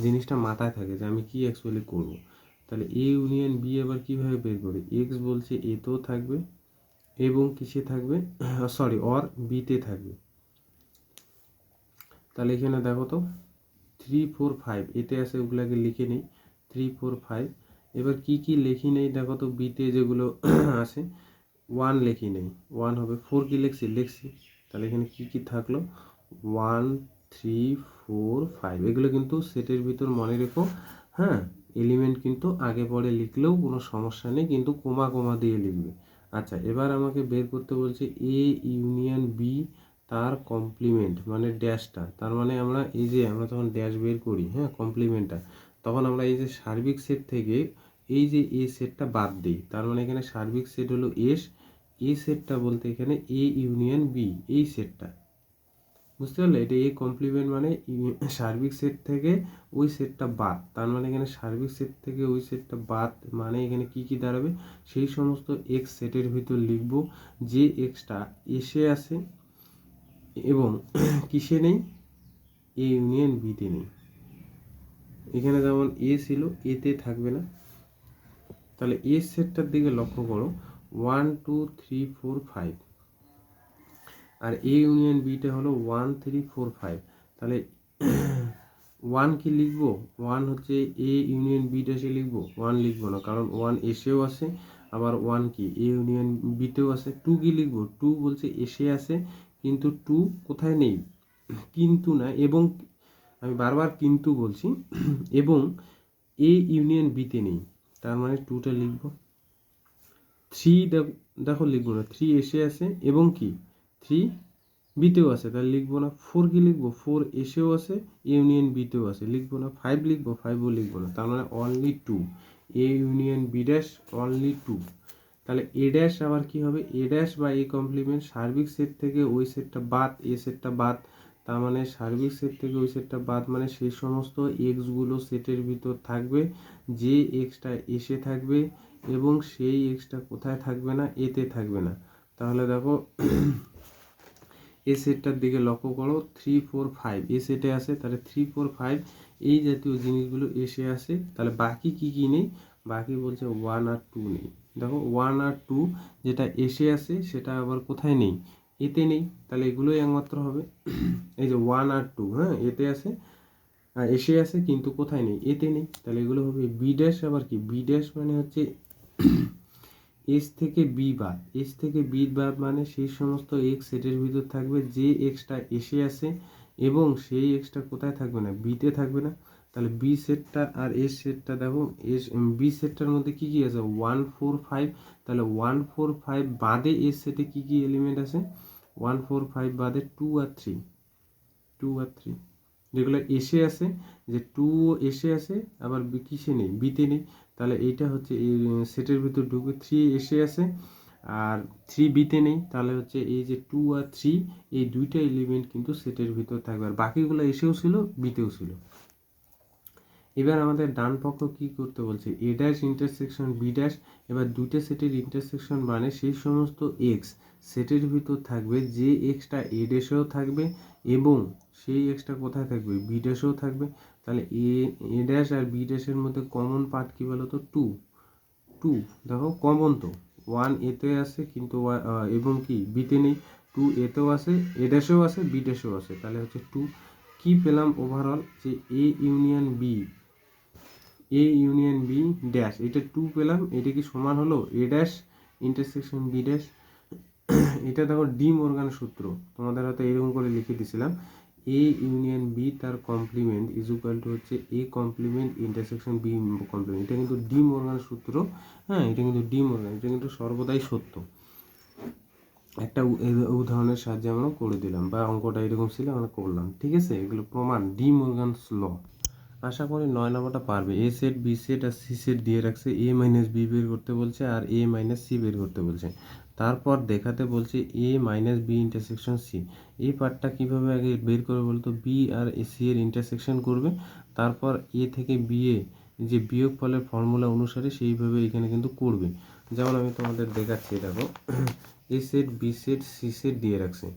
জিনিসটা মাথায় থাকে যে আমি কি অ্যাকচুয়ালি করব। তাহলে এ ইউনিয়ন বি আবার কিভাবে বের করি, এক্স বলছে এতেও থাকবে এবং কিসে থাকবে, সরি অর বিতে থাকবে। তাহলে এখানে দেখো তো 3 4 5 এতে আছে, ওগুলাকে লিখে নেই 3 4 5। এবার কি কি লিখি নেই দেখো তো, বিতে যেগুলো আছে 1 লিখি নেই, 1 হবে। 4 কি লিখছি, তাহলে এখানে কি কি থাকলো 1 3 4 5। এগুলো কিন্তু সেটের ভিতর মনে রেখো, হ্যাঁ এলিমেন্ট কিন্তু আগে পরে লিখলেও কোনো সমস্যা নেই, কিন্তু কোমা কোমা দিয়ে লিখবে। আচ্ছা এবার আমাকে বের করতে বলছে এ ইউনিয়ন বি তার কমপ্লিমেন্ট মানে ড্যাশটা, তার মানে আমরা এই যে আমরা যখন ড্যাশ বের করি, হ্যাঁ কমপ্লিমেন্টটা, তখন আমরা এই যে সার্বিক সেট থেকে এই যে এ সেটটা বাদ দিই। তার মানে এখানে সার্বিক সেট হলো এস, এ সেটটা বলতে এখানে এ ইউনিয়ন বি এই সেটটা, বুঝতে পারলে? এটা এ কমপ্লিমেন্ট মানে সার্বিক সেট থেকে ওই সেটটা বাদ, তার মানে এখানে সার্বিক সেট থেকে ওই সেটটা বাদ মানে এখানে কি কি দাঁড়াবে, সেই সমস্ত এক্স সেটের ভিতর লিখব যে এক্সটা এসে আসে এবং কিসে নেই, এ ইউনিয়ন বিতে নেই। এখানে যেমন এ ছিল, এতে থাকবে না। তাহলে এ সেটটার দিকে লক্ষ্য করো 1 2 3 4 5, আর এ ইউনিয়ন বিটা হলো 1 3 4 5। তাহলে 1 কি লিখবো, 1 হচ্ছে এ ইউনিয়ন বি ড্যাশে লিখবো, 1 লিখবো না, কারণ 1 এসেও আছে, আবার 1 কি এ ইউনিয়ন বিতেও আছে। 2 কি লিখবো, 2 বলছে এসে আছে, কিন্তু 2 কোথায় নেই, কিন্তু না এবং, আমি বারবার কিন্তু বলছি এবং এ ইউনিয়ন বিতে নেই, তার মানে 2টা লিখবো। 3 দেখো লিখবো না, 3 এসে আছে এবং কি 3 বিতেও আছে, তাহলে লিখবো না। 4 কি লিখবো, 4 এসেও আছে ইউনিয়ন বিতেও আছে, লিখবো না। 5 লিখবো, 5ও লিখবো না, তার মানে only 2, A union B dash only 2। তাহলে এ ড্যাশ আবার কি হবে, এ ড্যাশ বা এ কমপ্লিমেন্ট সার্বিক সেট থেকে ওই সেটটা বাদ, এ সেটটা বাদ, তার মানে সার্বিক সেট থেকে ওই সেটটা বাদ মানে সেই সমস্ত এক্সগুলো সেটের ভিতর থাকবে যে এক্সটা এসে থাকবে এবং সেই এক্সটা কোথায় থাকবে না, এতে থাকবে না। তাহলে দেখো এ সেটটার দিকে লক্ষ্য করো 3 4 5 এ সেটে আসে, তাহলে 3 4 5 এই জাতীয় জিনিসগুলো এসে আসে। তাহলে বাকি কি কি নেই, বাকি বলছে 1 আর 2 নেই। দেখো 1 আর 2 যেটা এসে আসে সেটা আবার কোথায় নেই, এতে নেই, তাহলে এগুলোই একমাত্র হবে। এই যে 1 আর 2, হ্যাঁ এতে আসে আর এসে আসে কিন্তু কোথায় নেই, এতে নেই, তাহলে এগুলো হবে বি ড্যাশ। আবার কি বি ড্যাশ মানে হচ্ছে এস থেকে বি বাদ, এস থেকে বি বাদ মানে সেই সমস্ত এক্স সেটের ভিতর থাকবে যে এক্সটা এসে আসে এবং সেই এক্সটা কোথায় থাকবে না, বিতে থাকবে না। তাহলে বি সেটটা আর এস সেটটা দেখো, এস বি সেটটার মধ্যে কি কি আছে 1 4 5, তাহলে 1 4 5 বাদে এস সেটে কি কি এলিমেন্ট আছে, 1 4 5 বাদে 2 আর 3, 2 আর 3 যেগুলো এসে আসে, যে 2 এসে আসে আবার কিসে নেই, বিতে নেই। তাহলে এইটা হচ্ছে এই সেটের ভিতর ঢুকে 3 এসে আসে আর 3 বিতে নেই, তাহলে হচ্ছে এই যে 2 আর 3 এই দুইটা এলিমেন্ট কিন্তু সেটের ভিতর থাকবে, আর বাকিগুলো এসেও ছিল বিতেও ছিল। এবার আমাদের ডান পক্ষ কি করতে বলছে, এ ড্যাশ ইন্টারসেকশন বি ড্যাশ। এবার দুইটা সেটের ইন্টারসেকশন মানে সেই সমস্ত এক্স সেটের ভিতর থাকবে যে এক্সটা এ ড্যাশেও থাকবে এবং সেই এক্সটা কোথায় থাকবে, বি ড্যাশেও থাকবে। তাহলে এ ড্যাশ আর বি ড্যাশের মধ্যে কমন পার্ট কী বলো তো, টু। টু দেখো কমন তো, ওয়ান এতে আছে কিন্তু এবং কি বিতে নেই, টু এতেও আছে, এ ড্যাশেও আছে, বি ড্যাশেও আছে, তাহলে হচ্ছে টু। কি পেলাম ওভারঅল, যে A union B, A union B dash, এটা টু পেলাম। এটা কি সমান হলো A dash intersection B dash. এটা দেখো ডি মর্গান সূত্র, তোমাদের হয়তো এরকম করে লিখে দিয়েছিলাম, এ ইউনিয়ন বি তার কমপ্লিমেন্ট ইজ ইকুয়াল টু হচ্ছে A complement intersection B complement. এটা কিন্তু ডি মর্গান সূত্র। হ্যাঁ, এটা কিন্তু ডি মর্গান, এটা কিন্তু সর্বদাই সত্য। একটা উদাহরণের সাহায্যে আমরা করে দিলাম, বা অঙ্কটা এরকম ছিল আমরা করলাম। ঠিক আছে, এগুলো প্রমাণ, ডি মর্গানস ল। আশা করি 9 নম্বরটা পারবে। এ সেট বি সেট আর সি সেট দিয়ে রাখছে, এ মাইনাস বি বের করতে বলছে আর এ মাইনাস সি বের করতে বলছে। তারপর দেখাতে বলছে এ মাইনাস বি ইন্টারসেকশন সি। এই পার্টটা কীভাবে আগে বের করবে বলতো, বি আর সি এর ইন্টারসেকশন করবে, তারপর এ থেকে বি এ যে বিয়োগ ফলের ফর্মুলা অনুসারে সেইভাবে এখানে কিন্তু করবে। যেমন আমি তোমাদের দেখাচ্ছি, দেখো A set B set C set দিয়ে রাখছে।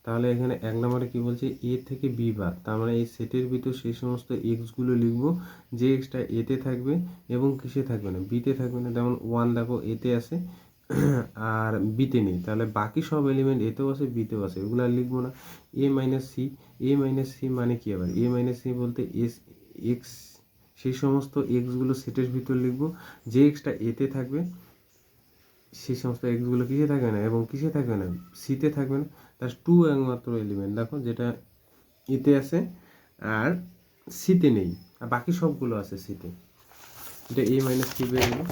তাহলে এখানে এক নম্বরে কি বলছে, এ থেকে বি বাদ, তার মানে এই সেটের ভিতর সেই সমস্ত এক্সগুলো লিখবো যে এক্সটা এতে থাকবে এবং কিসে থাকবে না, বিতে থাকবে না। যেমন ওয়ান দেখো এতে আছে আর বিতে নেই, তাহলে বাকি সব এলিমেন্ট এতেও আছে বিতেও আছে, এগুলো আর লিখবো না। এ minus C, A minus C মানে কি, আবার এ মাইনাস সি বলতে এক্স, সেই সমস্ত এক্সগুলো সেটের ভিতর লিখবো যে এক্সটা এতে থাকবে, সেই সমস্ত এক্সগুলো কিসে থাকবে না এবং কিসে থাকবে না, সিতে থাকবে না। তার টু একমাত্র এলিমেন্ট দেখো যেটা এতে আছে আর সিতে নেই, আর বাকি সবগুলো আছে সিতে। এটা এ মাইনাস সি বের হলো।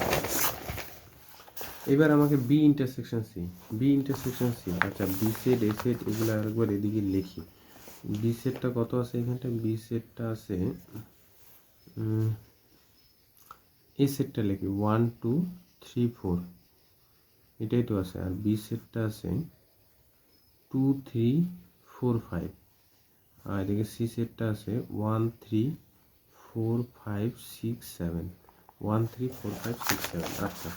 এবার আমাকে B intersection C, B intersection C, আচ্ছা বি সেট এ সেট এগুলো আরেকবার এদিকে লিখি। বি সেটটা কত আছে এখানটা, বি সেটটা আছে, এ সেটটা লিখি 1 2 3 4, এটাই তো আছে। আর বি সেটটা আছে 2 3 4 5, আর এদিকে সি সেটটা আছে 1 3 4 5 6 7, 1 3 4 5 6 7। আচ্ছা,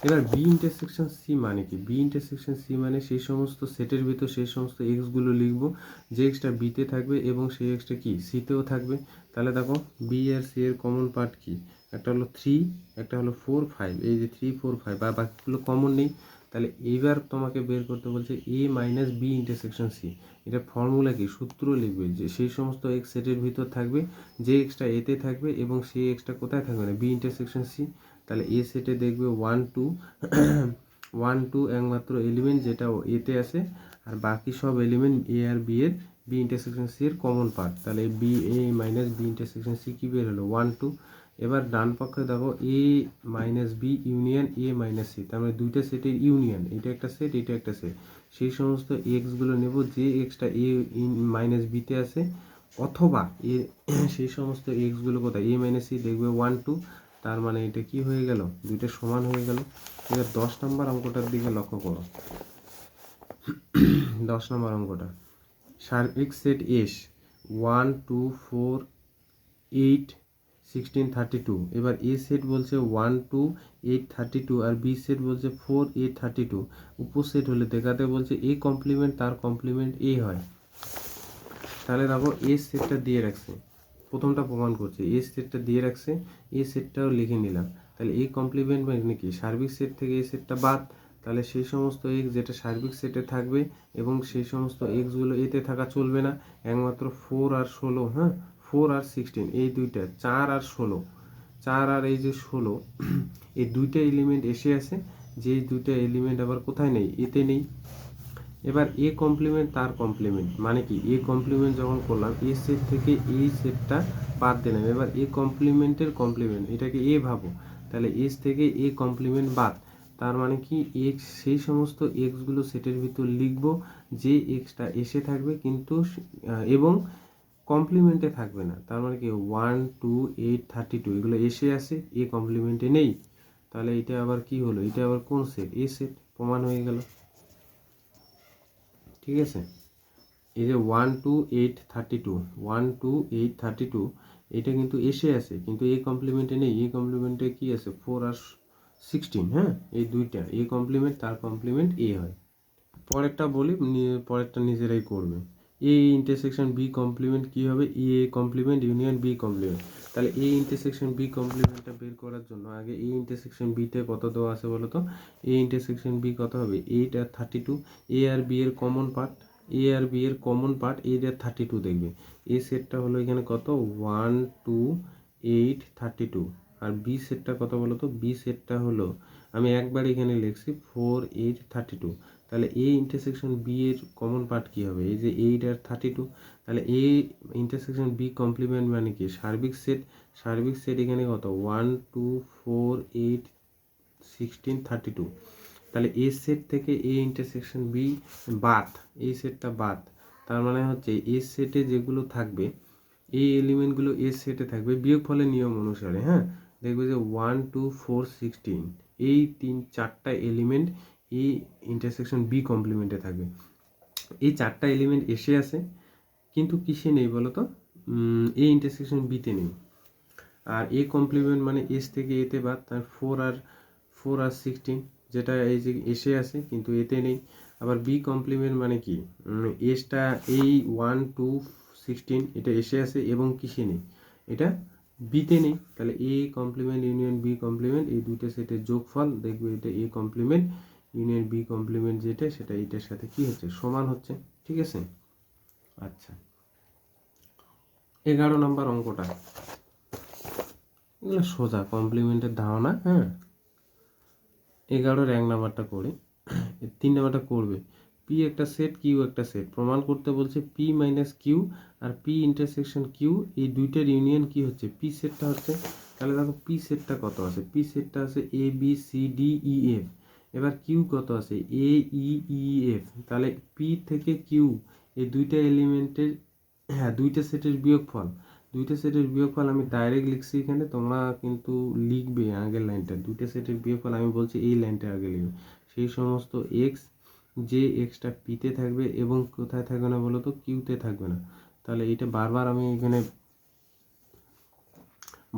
এবার বি ইন্টারসেকশন সি মানে কি, বি ইন্টারসেকশন সি মানে সেই সমস্ত সেটের ভিতর সেই সমস্ত এক্সগুলো লিখবো যে এক্সটা বিতে থাকবে এবং সেই এক্সটা কি সিতেও থাকবে। তাহলে দেখো বি আর সি এর কমন পার্ট কি, একটা হলো 3, একটা হলো 4 5, এই যে 3 4 5 বা বাকিগুলো কমন নেই। তাহলে এইবার তোমাকে বের করতে বলছে এ মাইনাস বি ইন্টারসেকশন সি। এটা ফর্মুলা কি, সূত্র লিখবে যে সেই সমস্ত এক্স সেটের ভিতর থাকবে যে এক্সটা এতে থাকবে এবং সেই এক্সটা কোথায় থাকবে না, বি ইন্টারসেকশন সি। তাহলে এ সেটে দেখবে 1 2 1 2 একমাত্র এলিমেন্ট যেটা এতে আছে, আর বাকি সব এলিমেন্ট এ আর বি এর বি ইন্টারসেকশন সি এর কমন পার্ট। তাহলে B A minus B intersection C কি বের হলো 1 2। এবার ডান পক্ষে দেখো A minus B union A minus C, তার মানে দুইটা সেটের ইউনিয়ন, এটা একটা সেট এটা একটা সেট। সেই সমস্ত এক্সগুলো নেব যে এক্সটা এ মাইনাস বিতে আছে, অথবা এ সেই সমস্ত এক্সগুলো কোথায়, এ মাইনাস সি দেখবে 1 2, তার মানে এটা কি হয়ে গেল, দুইটা সমান হয়ে গেল। এবার 10 নম্বর অঙ্কটার দিকে লক্ষ্য করো। 10 নম্বর অঙ্কটা, সার্বিক সেট এস 1 2 4 8 16 32। এবার এ সেট বলছে 1 2 8 32 আর বি সেট বলছে 4 8 32। উপসেট হলে দেখাতে বলছে এ কমপ্লিমেন্ট তার কমপ্লিমেন্ট এ হয়। তাহলে দেখো এ সেটটা দিয়ে রাখছে, প্রথমটা প্রমাণ করছে, এ সেটটা দিয়ে রাখছে, এ সেটটাও লিখে নিলাম। তাহলে এই কমপ্লিমেন্ট মানে কি, সার্বিক সেট থেকে এই সেটটা বাদ, তাহলে সেই সমস্ত এক্স যেটা সার্বিক সেটে থাকবে এবং সেই সমস্ত এক্সগুলো এতে থাকা চলবে না, একমাত্র 4 আর 16, হ্যাঁ 4 আর 16 এই দুইটা, 4 আর 16, 4 আর এই যে 16, এই দুইটা এলিমেন্ট এসে আছে, যেই দুইটা এলিমেন্ট আবার কোথায় নেই, এতে নেই। এবার এ কমপ্লিমেন্ট তার কমপ্লিমেন্ট মানে কি, এ কমপ্লিমেন্ট যখন করলাম এ সেট থেকে এই সেটটা বাদ দিলাম, এবার এ কমপ্লিমেন্টের কমপ্লিমেন্ট এটাকে এ ভাবো, তাহলে এস থেকে এ কমপ্লিমেন্ট বাদ, তার মানে কি এক্স সেই সমস্ত এক্সগুলো সেটের ভিতর লিখবো যে এক্সটা এসে থাকবে কিন্তু এবং কমপ্লিমেন্টে থাকবে না। তার মানে কি 1 2 8 32 এগুলো এসে আসে, এ কমপ্লিমেন্টে নেই। তাহলে এটা আবার কি হলো, এটা আবার কোন সেট, এ সেট, প্রমাণ হয়ে গেল। ঠিক আছে, এই যে 12832 12832 এটা কিন্তু এসে আছে, কিন্তু এ কমপ্লিমেন্টে নেই। এ কমপ্লিমেন্টে কি আছে 4 আর 16, হ্যাঁ এই দুইটা এ কমপ্লিমেন্ট, তার কমপ্লিমেন্ট এ হয়। পরেরটা বলি, পরেরটা নিজেরাই করবে। এ ইন্টারসেকশন বি কমপ্লিমেন্ট কি হবে, A complement union B complement. তাহলে এ ইন্টারসেকশন বি কমপ্লিমেন্টটা বের করার জন্য আগে এ ইন্টারসেকশন বিতে কত দেওয়া আছে বলো তো। এ ইন্টারসেকশন বি কত হবে, 8 আর 32। এ আর বি এর কমন পার্ট, এ আর বি এর কমন পার্ট 8 আর 32 দেখবে। এ সেটটা হলো এখানে কত 1 2 8 32, আর বি সেটটা কত বলো তো, বি সেটটা হলো আমি একবার এখানে লিখছি 4 8 32। তাহলে এ ইন্টারসেকশন বি এর কমন পার্ট কি হবে, এই যে 8 আর 32। তাহলে এ ইন্টারসেকশন বি কমপ্লিমেন্ট মানে কি সার্বিক সেট। সার্বিক সেট এখানে কত 1 2 4 8 16 32। তাহলে এ সেট থেকে এ ইন্টারসেকশন বি বাদ, এই সেটটা বাদ। তার মানে হচ্ছে এ সেটে যেগুলো থাকবে, এই এলিমেন্টগুলো এ সেটে থাকবে বিয়োগফলের নিয়ম অনুসারে, হ্যাঁ দেখবে যে 1 2 4 16 এই চারটা এলিমেন্ট এই ইন্টারসেকশন বি কমপ্লিমেন্টে থাকবে। এই চারটা এলিমেন্ট এসে আছে, কিন্তু কিসে নেই বলো তো, এই ইন্টারসেকশন বিতে নেই। আর এ কমপ্লিমেন্ট মানে এস থেকে এতে বাদ, তার 4 আর 16 যেটা এই যে এসে আছে কিন্তু এতে নেই। আবার বি কমপ্লিমেন্ট মানে কি, এসটা এই 1 2 16 এটা এসে আছে এবং কিসে নেই, এটা বিতে নেই। তাহলে A complement union B complement এই দুইটা সেটের যোগফল দেখবে এটা A complement union B complement যেটা সেটা এটার সাথে কি হচ্ছে সমান হচ্ছে, ঠিক আছে। আচ্ছা 11 নম্বর অঙ্কটা, এগুলো সোজা কমপ্লিমেন্টের ধারণা, হ্যাঁ 11-র 1 নাম্বারটা করি। 3 নাম্বারটা করবে পি একটা সেট কিউ একটা সেট, প্রমাণ করতে বলছে পি মাইনাস কিউ আর পি ইন্টারসেকশন কিউ এই দুইটার ইউনিয়ন কি হচ্ছে পি সেটটা হচ্ছে। তাহলে দেখো পি সেটটা কত আছে, পি সেটটা আছে A B C D E F. এবার কিউ কত আছে এ ই ই এফ। তাহলে পি থেকে কিউ এই দুইটা এলিমেন্টের, হ্যাঁ দুইটা সেটের বিয়োগফল, দুইটা সেটের বিয়োগফল আমি ডাইরেক্ট লিখছি এখানে, তোমরা কিন্তু লিখবে আগের লাইনটা। দুইটা সেটের বিয়োগফল আমি বলছি এই লাইনটা আগে লিখবে। সেই সমস্ত এক্স যে এক্সটা পিতে থাকবে এবং কোথায় থাকবে না বলো তো কিউতে থাকবে না। তাহলে এটা বারবার আমি এখানে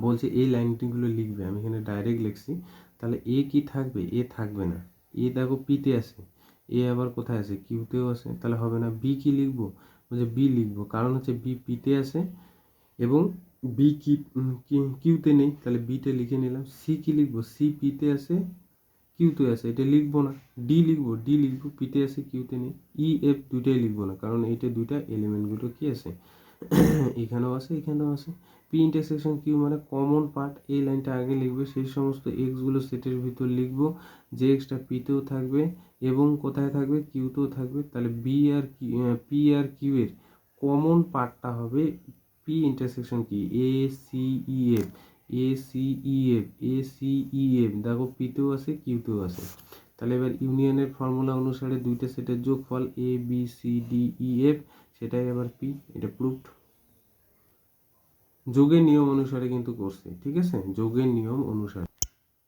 বলছি এই লাইনটিগুলো লিখবে, আমি এখানে ডাইরেক্ট লিখছি। তাহলে এ কি থাকবে, এ থাকবে না। এ দেখো পিতে আছে, এ আবার কোথায় আছে কিউতেও আছে, তাহলে হবে না। বি কি লিখবো, বলছে বি লিখবো, কারণ হচ্ছে বি পিতে আছে এবং বি কিউতে নেই, তাহলে বিতে লিখে নিলাম। সি কি লিখবো, সি পিতে আছে কিউতে আছে, এটা লিখবো না। ডি লিখবো, ডি লিখবো পিতে আছে কিউতে নেই। ই এফ দুইটাই লিখবো না, কারণ এইটা দুইটা এলিমেন্টগুলো কি আছে এখানেও আছে এখানেও আছে। পি ইন্টারসেকশন কিউ মানে কমন পার্ট, এই লাইনটা আগে লিখবে। সেই সমস্ত এক্সগুলো সেটের ভিতর লিখবো যে এক্সটা পিতেও থাকবে এবং কোথায় থাকবে কিউতেও থাকবে। তাহলে পি আর কিউ এর কমন পার্টটা হবে পি ইন্টারসেকশন কি A C E F, A C E F, A C E F দেখো পিতেও আছে কিউতেও আছে। তাহলে এবার ইউনিয়নের ফর্মুলা অনুসারে দুইটা সেটের যোগফল A B C D E F, সেটাই আবার পি। এটা প্রুফড, যোগের নিয়ম অনুসারে কিন্তু করছে, ঠিক আছে যোগের নিয়ম অনুসারে।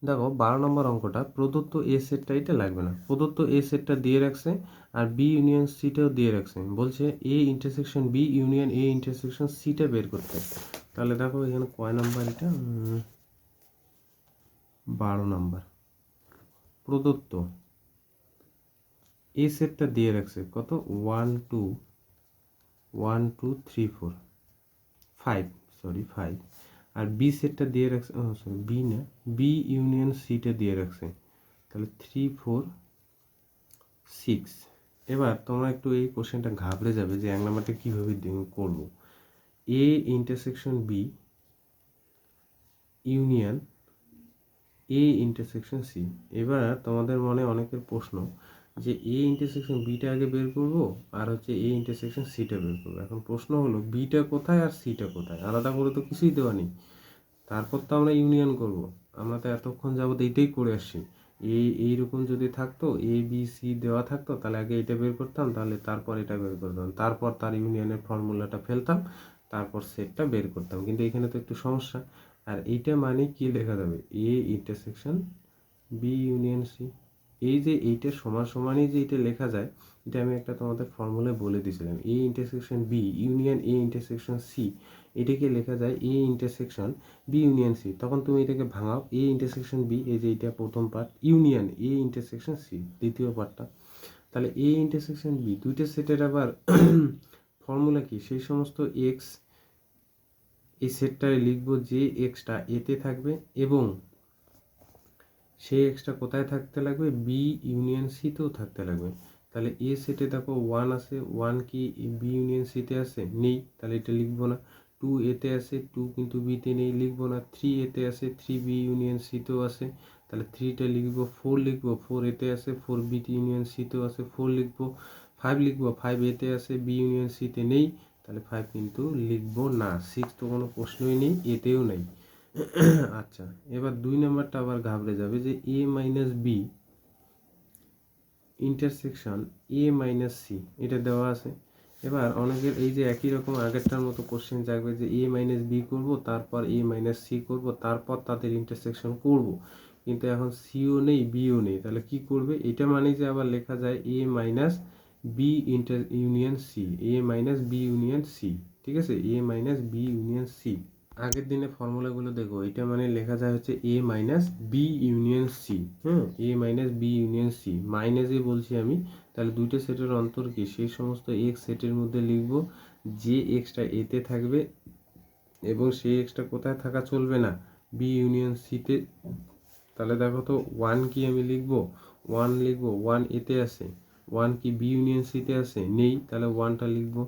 দেখো 12 নম্বর অঙ্কটা, প্রদত্ত এ সেটটা এটা লাগবে না, প্রদত্ত এ সেটটা দিয়ে রাখছে আর বি ইউনিয়ন সিটাও দিয়ে রাখছে। বলছে A intersection B union A intersection সিটা বের করতে। তাহলে দেখো এখানে কয় নাম্বার এটা, 12 নাম্বার। প্রদত্ত এ সেটটা দিয়ে রাখছে কত 1 2 1 2 3 4 5, সরি 5। আর বি সেটটা দিয়ে রাখছে, ও সরি বি না, বি ইউনিয়ন সিটা দিয়ে রাখছে। তাহলে 3 4 6। এবার তোমরা একটু এই কোশ্চেনটা ঘাবড়ে যাবে যে 1 নাম্বারটা কীভাবে করবো। A intersection B union A intersection C. এবার তোমাদের মনে অনেকের প্রশ্ন যে এ ইন্টারসেকশন বিটা আগে বের করব আর হচ্ছে এ ইন্টারসেকশন সিটা বের করবো। এখন প্রশ্ন হলো বিটা কোথায় আর সিটা কোথায়, আলাদা করে তো কিছুই দেওয়া নেই। তারপর তো আমরা ইউনিয়ন করব, আমরা তো এতক্ষণ যাবত এইটাই করে আসছি। এইরকম যদি থাকতো এ বি সি দেওয়া থাকতো তাহলে আগে এটা বের করতাম, তাহলে তারপর এটা বের করতাম, তারপর তার ইউনিয়নের ফর্মুলাটা ফেলতাম, তারপর সেটটা বের করতাম। কিন্তু এখানে তো একটু সমস্যা। আর এইটা মানে কি লেখা যাবে A intersection B union C, এই যে এইটা সমান সমানই যে এটা লেখা যায়, এটা আমি একটা তোমাদের ফর্মুলায় বলে দিয়েছিলাম। A intersection B union A intersection C, এটাকে লেখা যায় A intersection B union C. তখন তুমি এটাকে ভাঙাও, এ ইন্টারসেকশন বি, এই যে এটা প্রথম part, union A intersection C দ্বিতীয় পার্টটা। তাহলে এ ইন্টারসেকশন বি দুইটা সেটের আবার ফর্মুলা কি, সেই সমস্ত এক্স এই সেটটায় লিখবো যে এক্সটা এতে থাকবে এবং সেই এক্সটা কোথায় থাকতে লাগবে, বি ইউনিয়ন সিতেও থাকতে লাগবে। তাহলে এ সেটে দেখো 1 আছে, 1 কি বি ইউনিয়ন সিতে আছে, নেই, তাহলে এটা লিখবো না। 2 এতে আছে, 2 কিন্তু বিতে নেই, লিখবো না। 3 এতে আছে, 3 বি ইউনিয়ন সিতেও আছে, তাহলে 3টা লিখবো। 4 লিখবো, 4 এতে আছে, 4 বি ইউনিয়ন সিতেও আছে, 4 লিখবো। 5 লিখবো, 5 এতে আছে, বি ইউনিয়ন সিতে নেই, তাহলে 5 কিন্তু লিখবো না। 6 তো কোনো প্রশ্নই নেই, এতেও নেই। আচ্ছা, এবার 2 নাম্বারটা আবার ঘাবড়ে যাবে যে A minus B intersection A minus C, এটা দেওয়া আছে। এবার অনেকের এই যে একই রকম আগেরটার মতো কোশ্চেন থাকবে যে এ মাইনাস বি করবো, তারপর এ মাইনাস সি করবো, তারপর তাদের ইন্টারসেকশন করব, কিন্তু এখন সিও নেই বিও নেই, তাহলে কি করবে, এটা মানে যে আবার লেখা যায় A minus B inter union C, A minus B union C, ঠিক আছে, A minus B union C. আগের দিনে ফর্মুলাগুলো দেখো, এটা মানে লেখা যায় হচ্ছে A minus B union C. হ্যাঁ, A minus B union C মাইনাসে বলছি আমি। তাহলে দুইটা সেটের অন্তর কি, সেই সমস্ত এক্স সেটের মধ্যে লিখবো যে এক্সটা এতে থাকবে এবং সেই এক্সটা কোথায় থাকা চলবে না, বি ইউনিয়ন সিতে। তাহলে দেখো তো 1 কি আমি লিখবো, 1 লিখবো, 1 এতে আছে, 1 কি বি ইউনিয়ন সিতে আছে, নেই, তাহলে 1টা লিখবো।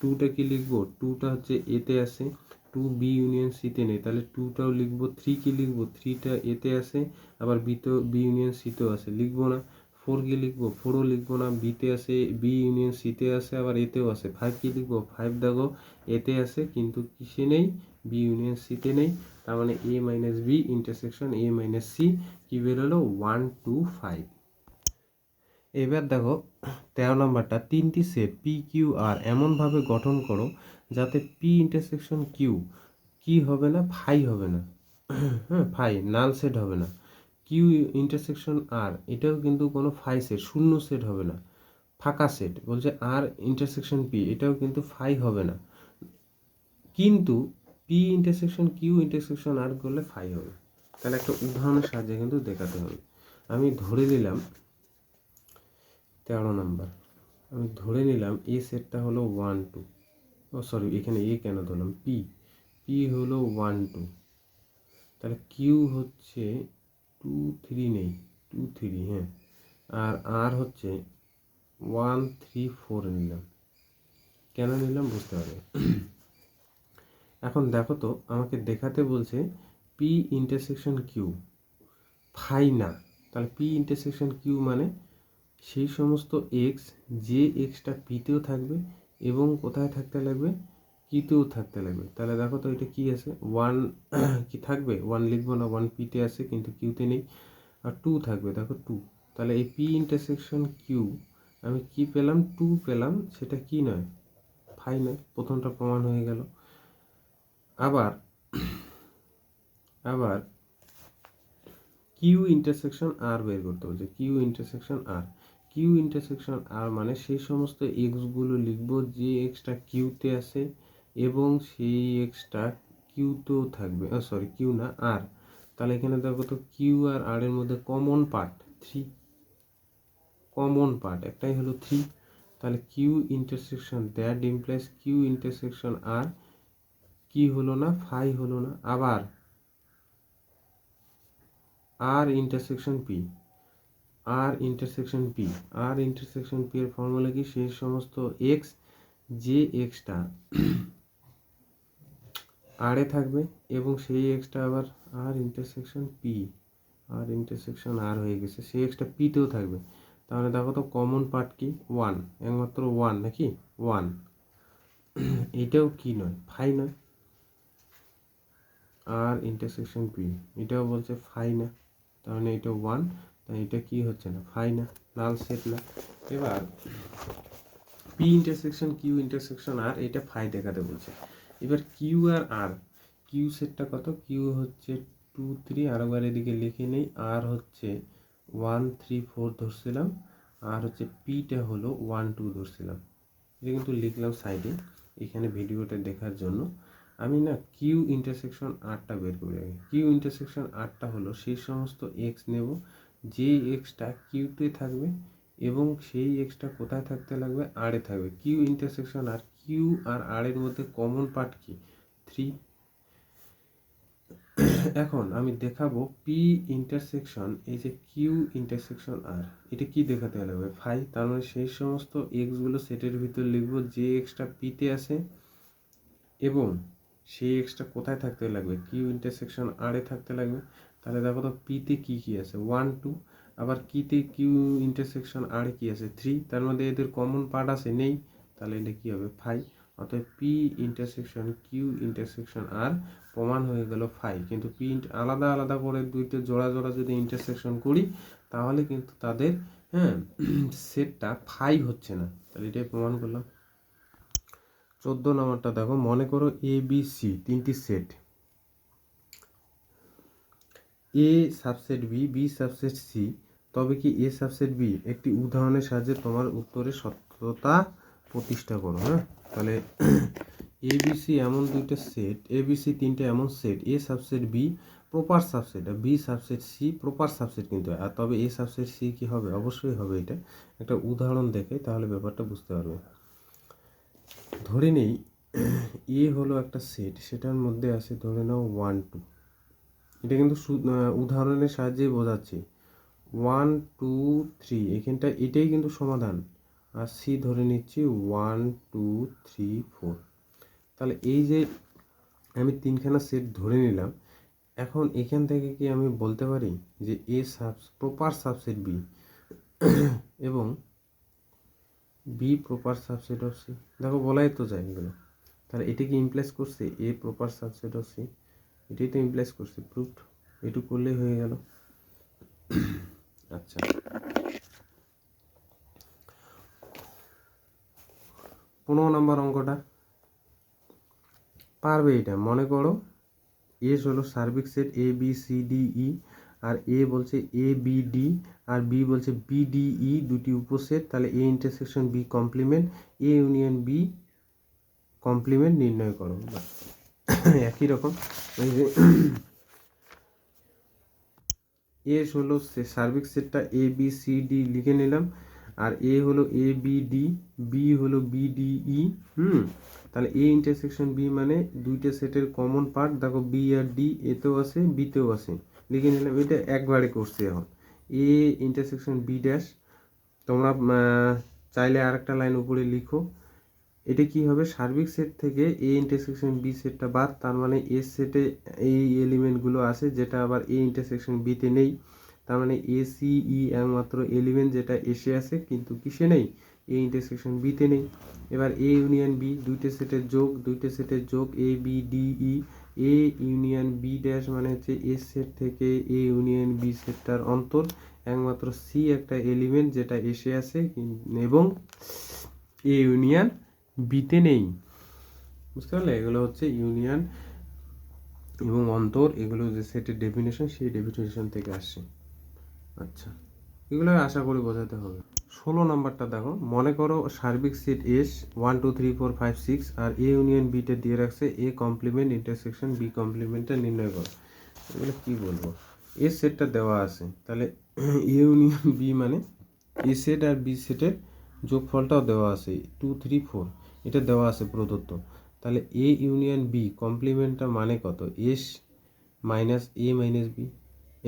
2টা কি লিখবো, 2টা হচ্ছে এতে আছে, 2 বি ইউনিয়ন সিতে নেই, তাহলে 2টাও লিখবো। 3 কি লিখবো, 3টা এতে আছে, আবার বি ইউনিয়ন সিতেও আছে, লিখবো না। 4 কি লিখবো, 4ও লিখবো না, বিতে আছে, বি ইউনিয়ন সিতে আছে, আবার এতেও আছে। 5 কি লিখবো, 5 দেখো এতে আছে কিন্তু কিসে নেই, বি ইউনিয়ন সিতে নেই। তার মানে A minus B intersection A minus C কি বেরোলো, 1 2 5। এবার দেখো 13 নম্বরটা, তিনটি সেট পি কিউ আর এমনভাবে গঠন করো যাতে পি ইন্টারসেকশন কিউ কি হবে না, ফাই হবে না। হ্যাঁ, ফাই নাল সেট হবে না। কিউ ইন্টারসেকশন আর, এটাও কিন্তু কোনো ফাই সেট, শূন্য সেট হবে না, ফাঁকা সেট। বলছে আর ইন্টারসেকশন পি, এটাও কিন্তু ফাই হবে না, কিন্তু পি ইন্টারসেকশন কিউ ইন্টারসেকশন আর করলে ফাই হবে। তাহলে একটা উদাহরণের সাহায্যে কিন্তু দেখাতে হবে। আমি ধরে নিলাম 13 নাম্বার, আমি ধরে নিলাম এ সেটটা হলো 1 2, ও সরি এখানে এ কেন ধরলাম, পি, পি হলো 1 2, তাহলে কিউ হচ্ছে 2 3 নেই, 2 3, হ্যাঁ, আর আর হচ্ছে 1 3 4 নিলাম। কেন নিলাম বুঝতে পারবে। এখন দেখো তো, আমাকে দেখাতে বলছে পি ইন্টারসেকশন কিউ ফাই না। তাহলে পি ইন্টারসেকশন কিউ মানে সেই সমস্ত এক্স যে এক্সটা পিতেও থাকবে এবং কোথায় থাকতে লাগবে, কিতেও থাকতে লাগবে। তাহলে দেখো তো এটা কি আছে, 1 কি থাকবে, 1 লিখবো না, 1 পিতে আছে কিন্তু কিউতে নেই, আর 2 থাকবে, দেখো 2। তাহলে এই পি ইন্টারসেকশন কিউ আমি কি পেলাম, 2 পেলাম, সেটা কি নয়, ফাই নয়, প্রথমটা প্রমাণ হয়ে গেল। আবার আবার কিউ ইন্টারসেকশন আর বের করতে বলছে, কিউ ইন্টারসেকশন আর। কিউ ইন্টারসেকশন আর মানে সেই সমস্ত এক্সগুলো লিখবো যে এক্সটা কিউতে আছে এবং সেই এক্সটা কিউতেও থাকবে, সরি কিউ না আর। তাহলে এখানে দেখো তো কিউ আর আর এর মধ্যে কমন পার্ট 3, কমন পার্ট একটাই হলো 3। তাহলে Q intersection that implies Q intersection R কি হলো না, ফাই হলো না। আবার R intersection P, R intersection P, R intersection P এর ফর্মুলা কি, সেই সমস্ত এক্স যে এক্সটা আর এ থাকবে এবং সেই এক্সটা আবার R intersection P, R intersection আর হয়ে গেছে, সেই এক্সটা পিতেও থাকবে। তাহলে দেখো তো কমন পার্ট কি, 1, একমাত্র 1 নাকি, 1। এটাও কি নয়, ফাই নয়। আর ইন্টারসেকশন পি, এটাও বলছে ফাই না, তাহলে এটা 1, তাই এটা কি হচ্ছে না, ফাই না, নাল সেট না। এবার পি ইন্টারসেকশন কিউ ইন্টারসেকশন আর, এটা ফাই দেখাতে বলছে। এবার কিউ আর আর, কিউ সেটটা কত, কিউ হচ্ছে 2 3, আরেকবার এদিকে লিখে নেই, আর হচ্ছে 1 3 4 ধরছিলাম, আর হচ্ছে পিটা হলো 1 2 ধরছিলাম। এটা কিন্তু লিখলাম সাইডে এখানে ভিডিওটা দেখার জন্য। আমি না কিউ ইন্টারসেকশন আরটা বের করি আগে। কিউ ইন্টারসেকশন আরটা হলো সেই সমস্ত এক্স নেব যে এক্সটা কিউতে থাকবে এবং সেই এক্সটা কোথায় থাকতে লাগবে, আরে থাকবে। কিউ ইন্টারসেকশন আর, কিউ আর আর এর মধ্যে কমন পার্ট কি, 3। এখন আমি দেখাবো পি ইন্টারসেকশন এই যে কিউ ইন্টারসেকশন আর, এটা কি দেখাতে লাগবে, 5। তার মানে সেই সমস্ত এক্সগুলো সেটের ভিতর লিখবো যে এক্সটা পিতে আছে এবং সেই এক্সটা কোথায় থাকতে লাগবে, কিউ ইন্টারসেকশন আর এ থাকতে লাগবে। তাহলে দেখো তো পিতে কি কি আছে, 1 2, আবার কিতে কিউ ইন্টারসেকশন আর এ কি আছে, 3। তার মধ্যে এদের কমন পার্ট আছে, নেই, তাহলে এটা কি হবে, 5। অতএব পি ইন্টারসেকশন কিউ ইন্টারসেকশন আর প্রমাণ হয়ে গেল 5। কিন্তু পি আলাদা আলাদা করে দুইটা জোড়া জোড়া যদি ইন্টারসেকশন করি তাহলে কিন্তু তাদের সেটটা 5 হচ্ছে না। তাহলে এটাই প্রমাণ করলাম। 14 নম্বরটা দেখো, মনে করো এ বি সি তিনটি set, A subset B, B subset C, তবে কি এ সাবসেট বি। একটি উদাহরণের সাহায্যে তোমার উত্তরের সত্যতা প্রতিষ্ঠা করো। হ্যাঁ, তাহলে এ বি সি এমন দুইটা সেট, এ বি সি তিনটে এমন set, A subset B proper subset, B subset C proper subset কিন্তু, আর তবে এ সাবসেট সি কি হবে, অবশ্যই হবে। এটা একটা উদাহরণ দেখে তাহলে ব্যাপারটা বুঝতে পারবে। ধরে নেই এ হলো একটা সেট, সেটার মধ্যে আছে ধরে নাও 1 2। এটা কিন্তু উদাহরণের সাহায্যে বোঝাচ্ছি। 1 2 3 এখানটা এটাই কিন্তু সমাধান। আর সি ধরে নিচ্ছি 1 2 3 4। তাহলে এই যে আমি তিনখানা সেট ধরে নিলাম, এখন এখান থেকে কি আমি বলতে পারি যে এ প্রপার সাবসেট বি এবং B proper subset of C. দেখো বলাই তো যায় এগুলো। তাহলে এটা কি ইমপ্লাইজ করছে A proper subset of C, এটাই তো ইমপ্লাইজ করছে, প্রুফড। এটুকু করলেই হয়ে গেল। আচ্ছা, 15 নম্বর অঙ্কটা পারবে এটা। মনে করো এস হলো সার্বিক set A B C D E, আর এ বলছে এ বি ডি আর বি বলছে বি ডি ই, দুটি উপসেট। তাহলে A intersection B complement, A union B complement নির্ণয় করো। একই রকম এই যে এস হলো সার্বিক সেটটা এ বি সি ডি লিখে নিলাম, আর এ হলো এ বি ডি, বি হলো বি ডি ই। তাহলে এ ইন্টারসেকশন বি মানে দুইটা সেটের কমন পার্ট। দেখো বি আর ডি এতেও আছে বিতেও আছে, লিখে নিলাম। এটা একবারে করছি। এখন এ ইন্টারসেকশন বি ড্যাশ, তোমরা চাইলে আরেকটা লাইন উপরে লিখো। এটা কি হবে, সার্বিক সেট থেকে এ ইন্টারসেকশন বি সেটটা বাদ, তার মানে এ সেটে এই এলিমেন্টগুলো আছে যেটা আবার এ ইন্টারসেকশন বিতে নেই। তার মানে এ সি ই একমাত্র এলিমেন্ট যেটা এসে আছে কিন্তু কিসে নেই, এ ইন্টারসেকশন বিতে নেই। এবার এ ইউনিয়ন বি, দুইটা সেটের যোগ A B D E, A union B dash মানে হচ্ছে এ সেট থেকে এ ইউনিয়ন বি সেটটার অন্তর, একমাত্র সি একটা এলিমেন্ট যেটা এসে আছে এবং এ ইউনিয়ন বিতে নেই। বুঝতে পারলে, এগুলো হচ্ছে ইউনিয়ন এবং অন্তর, এগুলো যে সেটের ডেফিনেশন সেই ডেফিনেশন থেকে আসছে। আচ্ছা, এগুলো আশা করি বোঝাতে হবে। 16 নাম্বারটা দেখো, মনে করো সার্বিক সেট এস 1 2 3 4 5 6 আর এ ইউনিয়ন বিটা দিয়ে রাখছে এ কমপ্লিমেন্ট ইন্টারসেকশন বি কমপ্লিমেন্টটা নির্ণয় করো। এগুলো কি বলবো, এ সেটটা দেওয়া আছে, তাহলে এ ইউনিয়ন বি মানে এ সেট আর বি সেটের যোগফলটাও দেওয়া আছে 2 3 4, এটা দেওয়া আছে প্রদত্ত। তাহলে এ ইউনিয়ন বি কমপ্লিমেন্টটা মানে কত, S minus A minus B,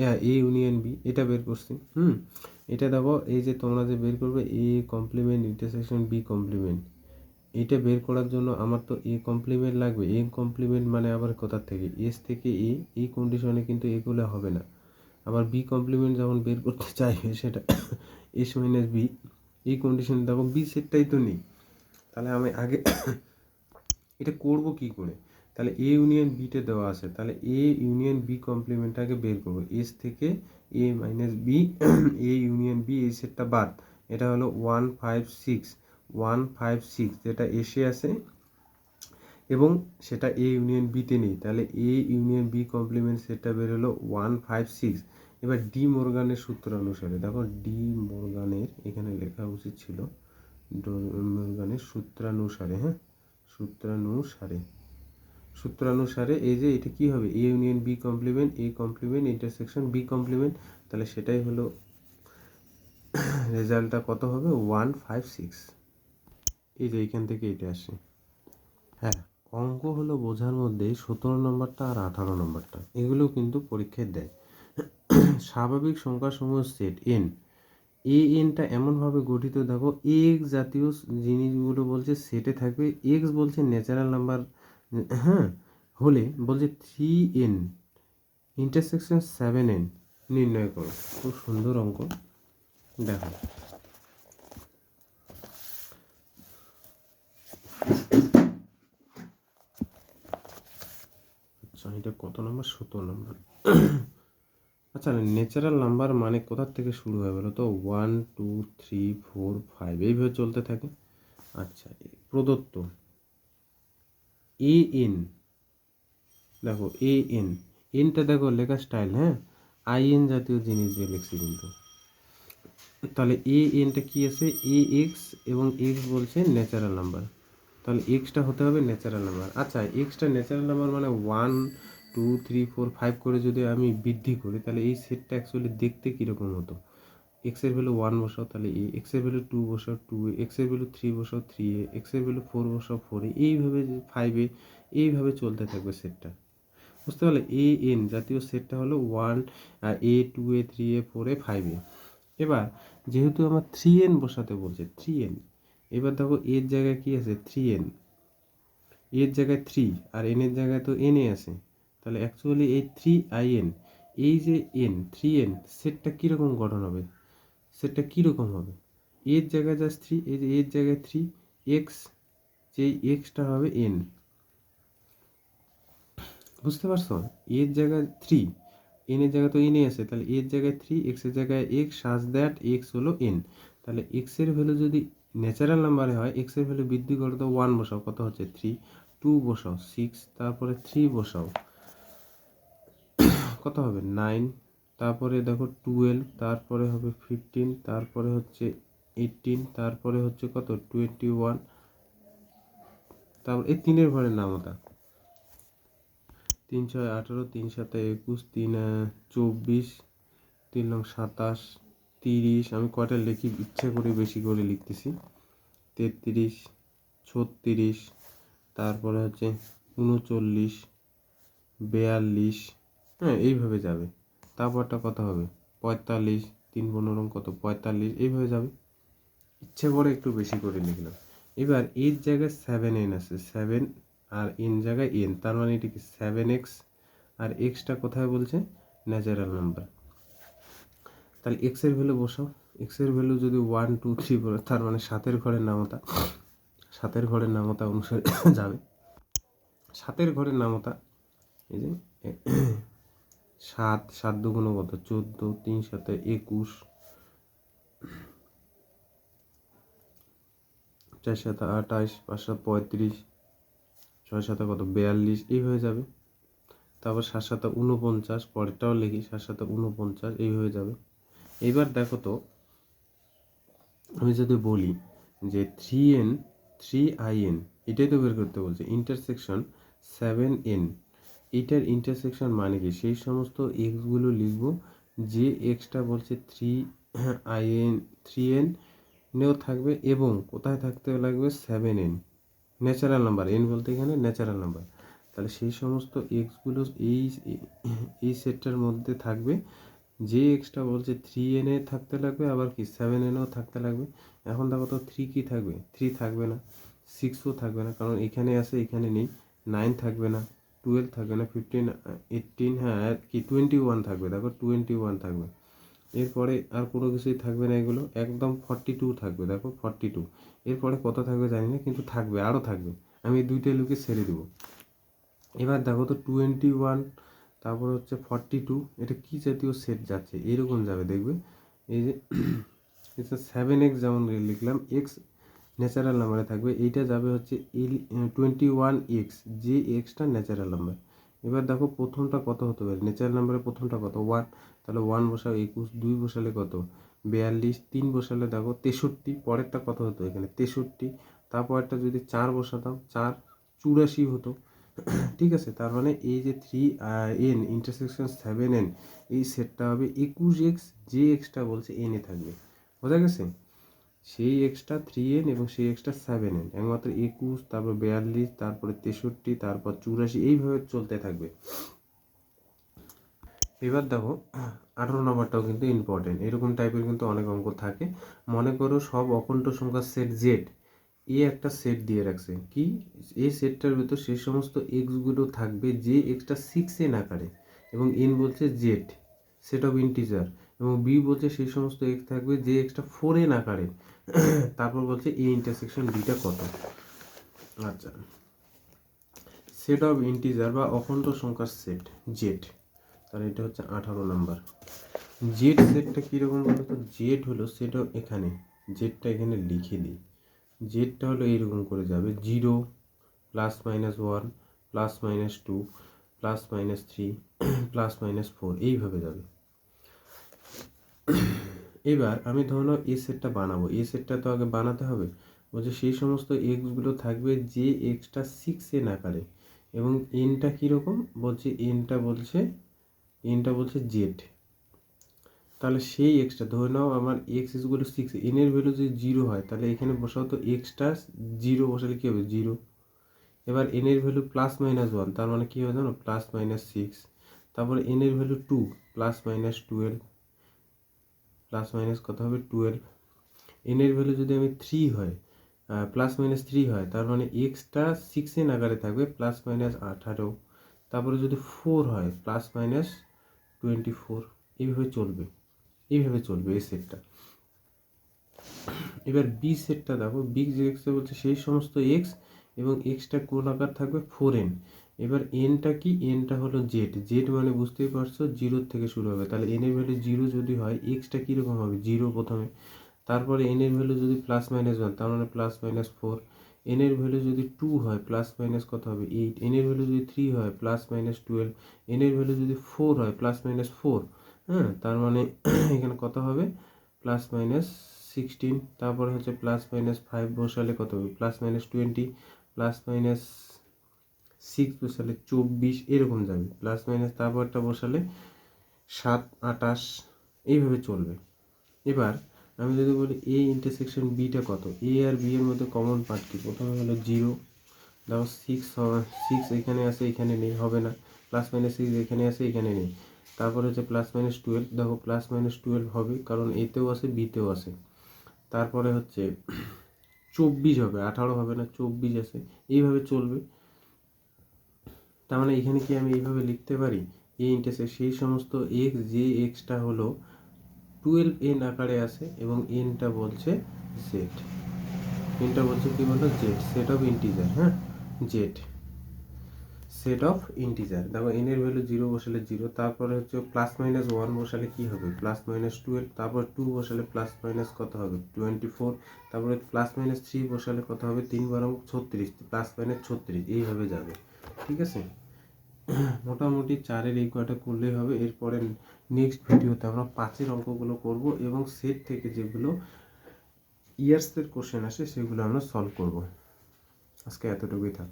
A union B, এটা বের করছি। এটা দেখো এই যে তোমরা যে বের করবে A complement intersection B complement, এটা বের করার জন্য আমার তো এ কমপ্লিমেন্ট লাগবে। এ কমপ্লিমেন্ট মানে আবার কোথা থেকে, এস থেকে এ, এই কন্ডিশনে কিন্তু এগুলো হবে না। আবার বি কমপ্লিমেন্ট যখন বের করতে চাইবে সেটা এস মাইনাস বি, এই কন্ডিশনে দেখো বি সেটটাই তো নেই। তাহলে আমি আগে এটা করব কি করে, তাহলে এ ইউনিয়ন বিতে দেওয়া আছে, তাহলে এ ইউনিয়ন বি কমপ্লিমেন্টটাকে বের করবো। এস থেকে A minus B, A union B এই সেটটা বাদ, এটা হলো 1 5 6, 1 5 6 যেটা এসে আছে এবং সেটা এ ইউনিয়ন বিতে নেই। তাহলে এ ইউনিয়ন বি কমপ্লিমেন্ট সেটটা বের হলো 1 5 6। এবার ডি মর্গানের সূত্র অনুসারে দেখো, ডি মর্গানের এখানে লেখা উচিত ছিল মর্গানের সূত্রানুসারে, হ্যাঁ, সূত্রানুসারে এই যে এটা কি হবে, A union B complement, A complement intersection B complement, তাহলে সেটাই হলো রেজাল্টটা কত হবে 156। এই যে এইখান থেকে এটা আসে। হ্যাঁ, অঙ্ক হলো বোঝার মধ্যে 17 নম্বরটা আর 18 নম্বরটা, এগুলো কিন্তু পরীক্ষায় দেয়। স্বাভাবিক সংখ্যাসমূহের সেট এন, এনটা এমনভাবে গঠিত, দেখো এক্স জাতীয় জিনিসগুলো বলছে সেটে থাকবে, এক্স বলছে ন্যাচারাল নাম্বার, হ্যাঁ, হলে বলছে 3n ইন্টারসেকশন 7n নির্ণয় করো। খুব সুন্দর অঙ্ক, দেখো আচ্ছা এটা কত নম্বর, 17 নম্বর। আচ্ছা, ন্যাচারাল নাম্বার মানে কোথার থেকে শুরু হয় বলো তো, 1 2 3 4 5 এইভাবে চলতে থাকে। আচ্ছা, প্রদত্ত এ এন, দেখো এ এন, এনটা দেখো লেখা স্টাইল, হ্যাঁ, আই এন জাতীয় জিনিস দিয়ে লিখছি কিন্তু, তাহলে এ এনটা কি আছে, এ এক্স, এবং এক্স বলছে ন্যাচারাল নাম্বার, তাহলে এক্সটা হতে হবে ন্যাচারাল নাম্বার। আচ্ছা, এক্সটা ন্যাচারাল নাম্বার মানে 1 2 3 4 5 করে যদি আমি বৃদ্ধি করি, তাহলে এই সেটটা অ্যাকচুয়ালি দেখতে কীরকম হতো, এক্সের ভ্যালু 1 বসাও, তাহলে এ, এক্সের ভ্যালু 2 বসাও 2 এ, এক্সের ভ্যালু 3 বসাও 3 এ, এক্সের ভ্যালু 4 বসাও 4 এ, এইভাবে 5 এ, এইভাবে চলতে থাকবে সেটটা। বুঝতে পারলে, এ এন জাতীয় সেটটা হলো 1 এ 2 এ 3 এ 4 এ 5 এ। এবার যেহেতু আমার 3n বসাতে বলছে, 3n, এবার দেখো এর জায়গায় কি আছে 3n, এর জায়গায় 3 আর n এর জায়গায় তো n এ আছে, তাহলে অ্যাকচুয়ালি এই 3in, এই যে n 3n সেটটা কীরকম গঠন হবে, সেটটা কীরকম হবে, এর জায়গায় জাস্ট 3, এই যে এর জায়গায় 3 এক্স, যেই এক্সটা হবে n, বুঝতে পারছো, এর জায়গায় 3, এন এর জায়গায় তো এন এ আছে, তাহলে এর জায়গায় 3, এক্স এর জায়গায় এক্স, সাজ দ্যাট এক্স হলো এন, তাহলে এক্স এর ভ্যালু যদি ন্যাচারাল নাম্বারে হয়, এক্স এর ভ্যালু বৃদ্ধি করে তো 1 বসাও, কত হচ্ছে 3, 2 বসাও 6, তারপরে 3 বসাও কত হবে 9, তারপরে দেখো 12, তারপরে হবে 15, তারপরে হচ্ছে 18, তারপরে হচ্ছে কত 21, তারপর এই তিনের ঘরের নামতা 3 6 18, 3 7 21, 3 24, 3 9 27, 30, আমি কয়টা লিখি ইচ্ছে করে বেশি করে লিখতেছি, 33, 36, তারপরে হচ্ছে 39, 42, হ্যাঁ এইভাবে যাবে, তারপরটা কত হবে 45, 3 15 কত 45, এইভাবে যাবে, ইচ্ছে করে একটু বেশি করে লিখলাম। এবার এর জায়গায় 7n আছে, 7 আর এন জায়গায় এন, তার মানে এটা কি 7x, আর এক্সটা কোথায় বলছে ন্যাচারাল নাম্বার, তাহলে এক্স এর ভ্যালু বসাও, এক্স এর ভ্যালু যদি 1 2 3 বলে, তার মানে 7-এর ঘরের নামতা, 7-এর ঘরের নামতা অনুসারে যাবে, 7-এর ঘরের নামতা, এই যে 7 7 দুগুণ কত 14, 3 7 21, 4 7 28, 5 7 35, 6 7 কত 42, এইভাবে যাবে, তারপর 7 7 49, পরেরটাও লিখি 7 7 49, এইভাবে যাবে। এইবার দেখো তো, আমি যদি বলি যে 3n 3in, এটাই তো বের করতে বলছে, ইন্টারসেকশন 7n, এইটার ইন্টারসেকশন মানে কি, সেই সমস্ত এক্সগুলো লিখবো যে এক্সটা বলছে 3n নেও থাকবে, এবং কোথায় থাকতে লাগবে 7n, ন্যাচারাল নাম্বার, n বলতে এখানে ন্যাচারাল নাম্বার, তাহলে সেই সমস্ত এক্সগুলো এই সেটটার মধ্যে থাকবে, যে এক্সটা বলছে 3n এ থাকতে লাগবে, আবার কি 7nও থাকতে লাগবে। এখন দেখো তো 3 কি থাকবে, 3 থাকবে না, 6ও থাকবে না, কারণ এখানে আছে এখানে নেই, 9 থাকবে না, 12 থাকবে না, 15 18, হ্যাঁ আর কি 21 থাকবে, দেখো 21 থাকবে, এরপরে আর কোনো কিছুই থাকবে না, এগুলো একদম 42 থাকবে, দেখো 42, এরপরে কত থাকবে জানি না, কিন্তু থাকবে, আরও থাকবে, আমি দুইটা লুকে ছেড়ে দেবো। এবার দেখো তো 21, তারপর হচ্ছে 42, এটা কি জাতীয় সেট যাচ্ছে, এরকম যাবে দেখবে, এই যে 7x যেমন লিখলাম, এক্স ন্যাচারাল নাম্বারে থাকবে, এইটা যাবে হচ্ছে 21x, যে এক্সটা ন্যাচারাল নাম্বার। এবার দেখো প্রথমটা কত হতে পারে, ন্যাচারাল নাম্বারের প্রথমটা কত 1, তাহলে 1 বসাও 21, 2 বসালে কত 42, 3 বসালে দেখো 63, পরেরটা কত হতো এখানে 63, তারপরটা যদি 4 বসাতাম 4 84 হতো। ঠিক আছে, তার মানে এই যে 3n ইন্টারসেকশন 7n এই সেটটা হবে 21x, যে এক্সটা বলছে এনে থাকবে, বোঝা গেছে? সেই এক্সটা 3n এবং সেই এক্সটা 7n, একমাত্র 21, তারপর 42, তারপরে 63, তারপর 84, এইভাবে চলতে থাকবে। এবার দেখো 18 নম্বরটাও কিন্তু ইম্পর্টেন্ট, এরকম টাইপের কিন্তু অনেক অঙ্ক থাকে। মনে করো সব অখণ্ড সংখ্যার সেট জেড, এ একটা সেট দিয়ে রাখছে, কি এই সেটটার ভিতর সেই সমস্ত এক্সগুলো থাকবে যে এক্সটা 6n আকারে, এবং এন বলছে জেড সেট অফ ইন্টিজার, এবং বি বলছে সেই সমস্ত এক্স থাকবে যে এক্সটা 4n আকারে। তারপর বলছে এ ইন্টারসেকশন বিটা কত। আচ্ছা, সেট অফ ইন্টিজার বা অখণ্ড সংখ্যার সেট জেড, তাহলে এটা হচ্ছে 18 নাম্বার। জেড সেটটা কীরকম বলো তো? জেড হলো সেটা এখানে, জেডটা এখানে লিখে দিই। জেডটা হলো এইরকম করে যাবে 0 +-1 +-2 +-3 +-4, এইভাবে যাবে। এবার আমি ধরো এ সেটটা বানাবো, এ সেটটা তো আগে বানাতে হবে। বলছে সেই সমস্ত এক্সগুলো থাকবে যে এক্সটা 6n আকারে, এবং এনটা কীরকম বলছে, এনটা বলছে জেড। তাহলে সেই এক্সটা ধরে নাও আমার এক্স ইজগুলো 6, এন এর ভ্যালু যদি 0 হয় তাহলে এখানে বসাও তো এক্সটা 0 বসালে কী হবে 0। এবার এন এর ভ্যালু +-1, তার মানে কী হবে জানো +-6। তারপরে এন এর ভ্যালু 2 +-12, কত হবে 12। এন এর ভ্যালু যদি আমি 3 হয় +-3 হয়, তার মানে এক্সটা 6n আকারে থাকবে +-18। তারপরে যদি 4 হয় +-24, এইভাবে চলবে, এই সেটটা। এবার বি সেটটা দেখো, বি যে এক্সটা বলছে সেই সমস্ত এক্স, এবং এক্সটা কোন আকার থাকবে 4n। এবার এনটা কি, এনটা হলো জেড, জেড মানে বুঝতেই পারছো 0 থেকে শুরু হবে, তাহলে এন এর ভ্যালু 0 যদি হয় এক্সটা কীরকম হবে 0 প্রথমে। তারপরে এন এর ভ্যালু যদি +-1, তার মানে +-4। এন এর ভ্যালু যদি 2 হয় +- কত হবে 8। এন এর ভ্যালু যদি 3 হয় +-12। এন এর ভ্যালু যদি 4 হয় +-4, হ্যাঁ, তার মানে এখানে কত হবে +-16। তারপরে হচ্ছে +-5 বসালে কত হবে +-20, +-6 বসালে 24, এরকম যাবে তারপরটা বসালে 7, 28, এইভাবে চলবে। এবার আমি যদি বলি এ ইন্টারসেকশন বিটা কত, এ আর বি এর মধ্যে কমন পার্ট কি, প্রথমে হলো 0, দেখো 6 এখানে আছে এখানে নেই, হবে না। +-6 এখানে আছে এখানে নেই। তারপরে হচ্ছে +-12, দেখো +-12 হবে, কারণ এতেও আছে বিতেও আছে। তারপরে হচ্ছে 24 হবে, 18 হবে না, 24 আছে, এইভাবে চলবে। তার মানে এখানে কি আমি এইভাবে লিখতে পারি, এ ইন্টারসেকশন সেই সমস্ত এক্স যে এক্সটা হলো 12n আকারে আছে, এবং এনটা বলছে জেড, এনটা বলছে কি বলতো জেড সেট অফ ইন্টিজার, হ্যাঁ জেড সেট অফ ইন্টিজার। দেখো এন এর ভ্যালু 0 বসালে 0, তারপরে হচ্ছে +-1 বসালে কি হবে +-12, তারপর 2 বসালে কত হবে 24, তারপরে +-3 বসালে কত হবে 3 × 36, +-36, এইভাবে যাবে। ঠিক আছে, মোটামুটি 4-এর এই কয়টা করলেই হবে। এরপরে নেক্সট ভিডিওতে আমরা 5-এর অঙ্কগুলো করব, এবং সেট থেকে যেগুলো ইয়ার্সের কোশ্চেন আসে সেগুলো আমরা সলভ করব। আজকে এতটুকুই থাক।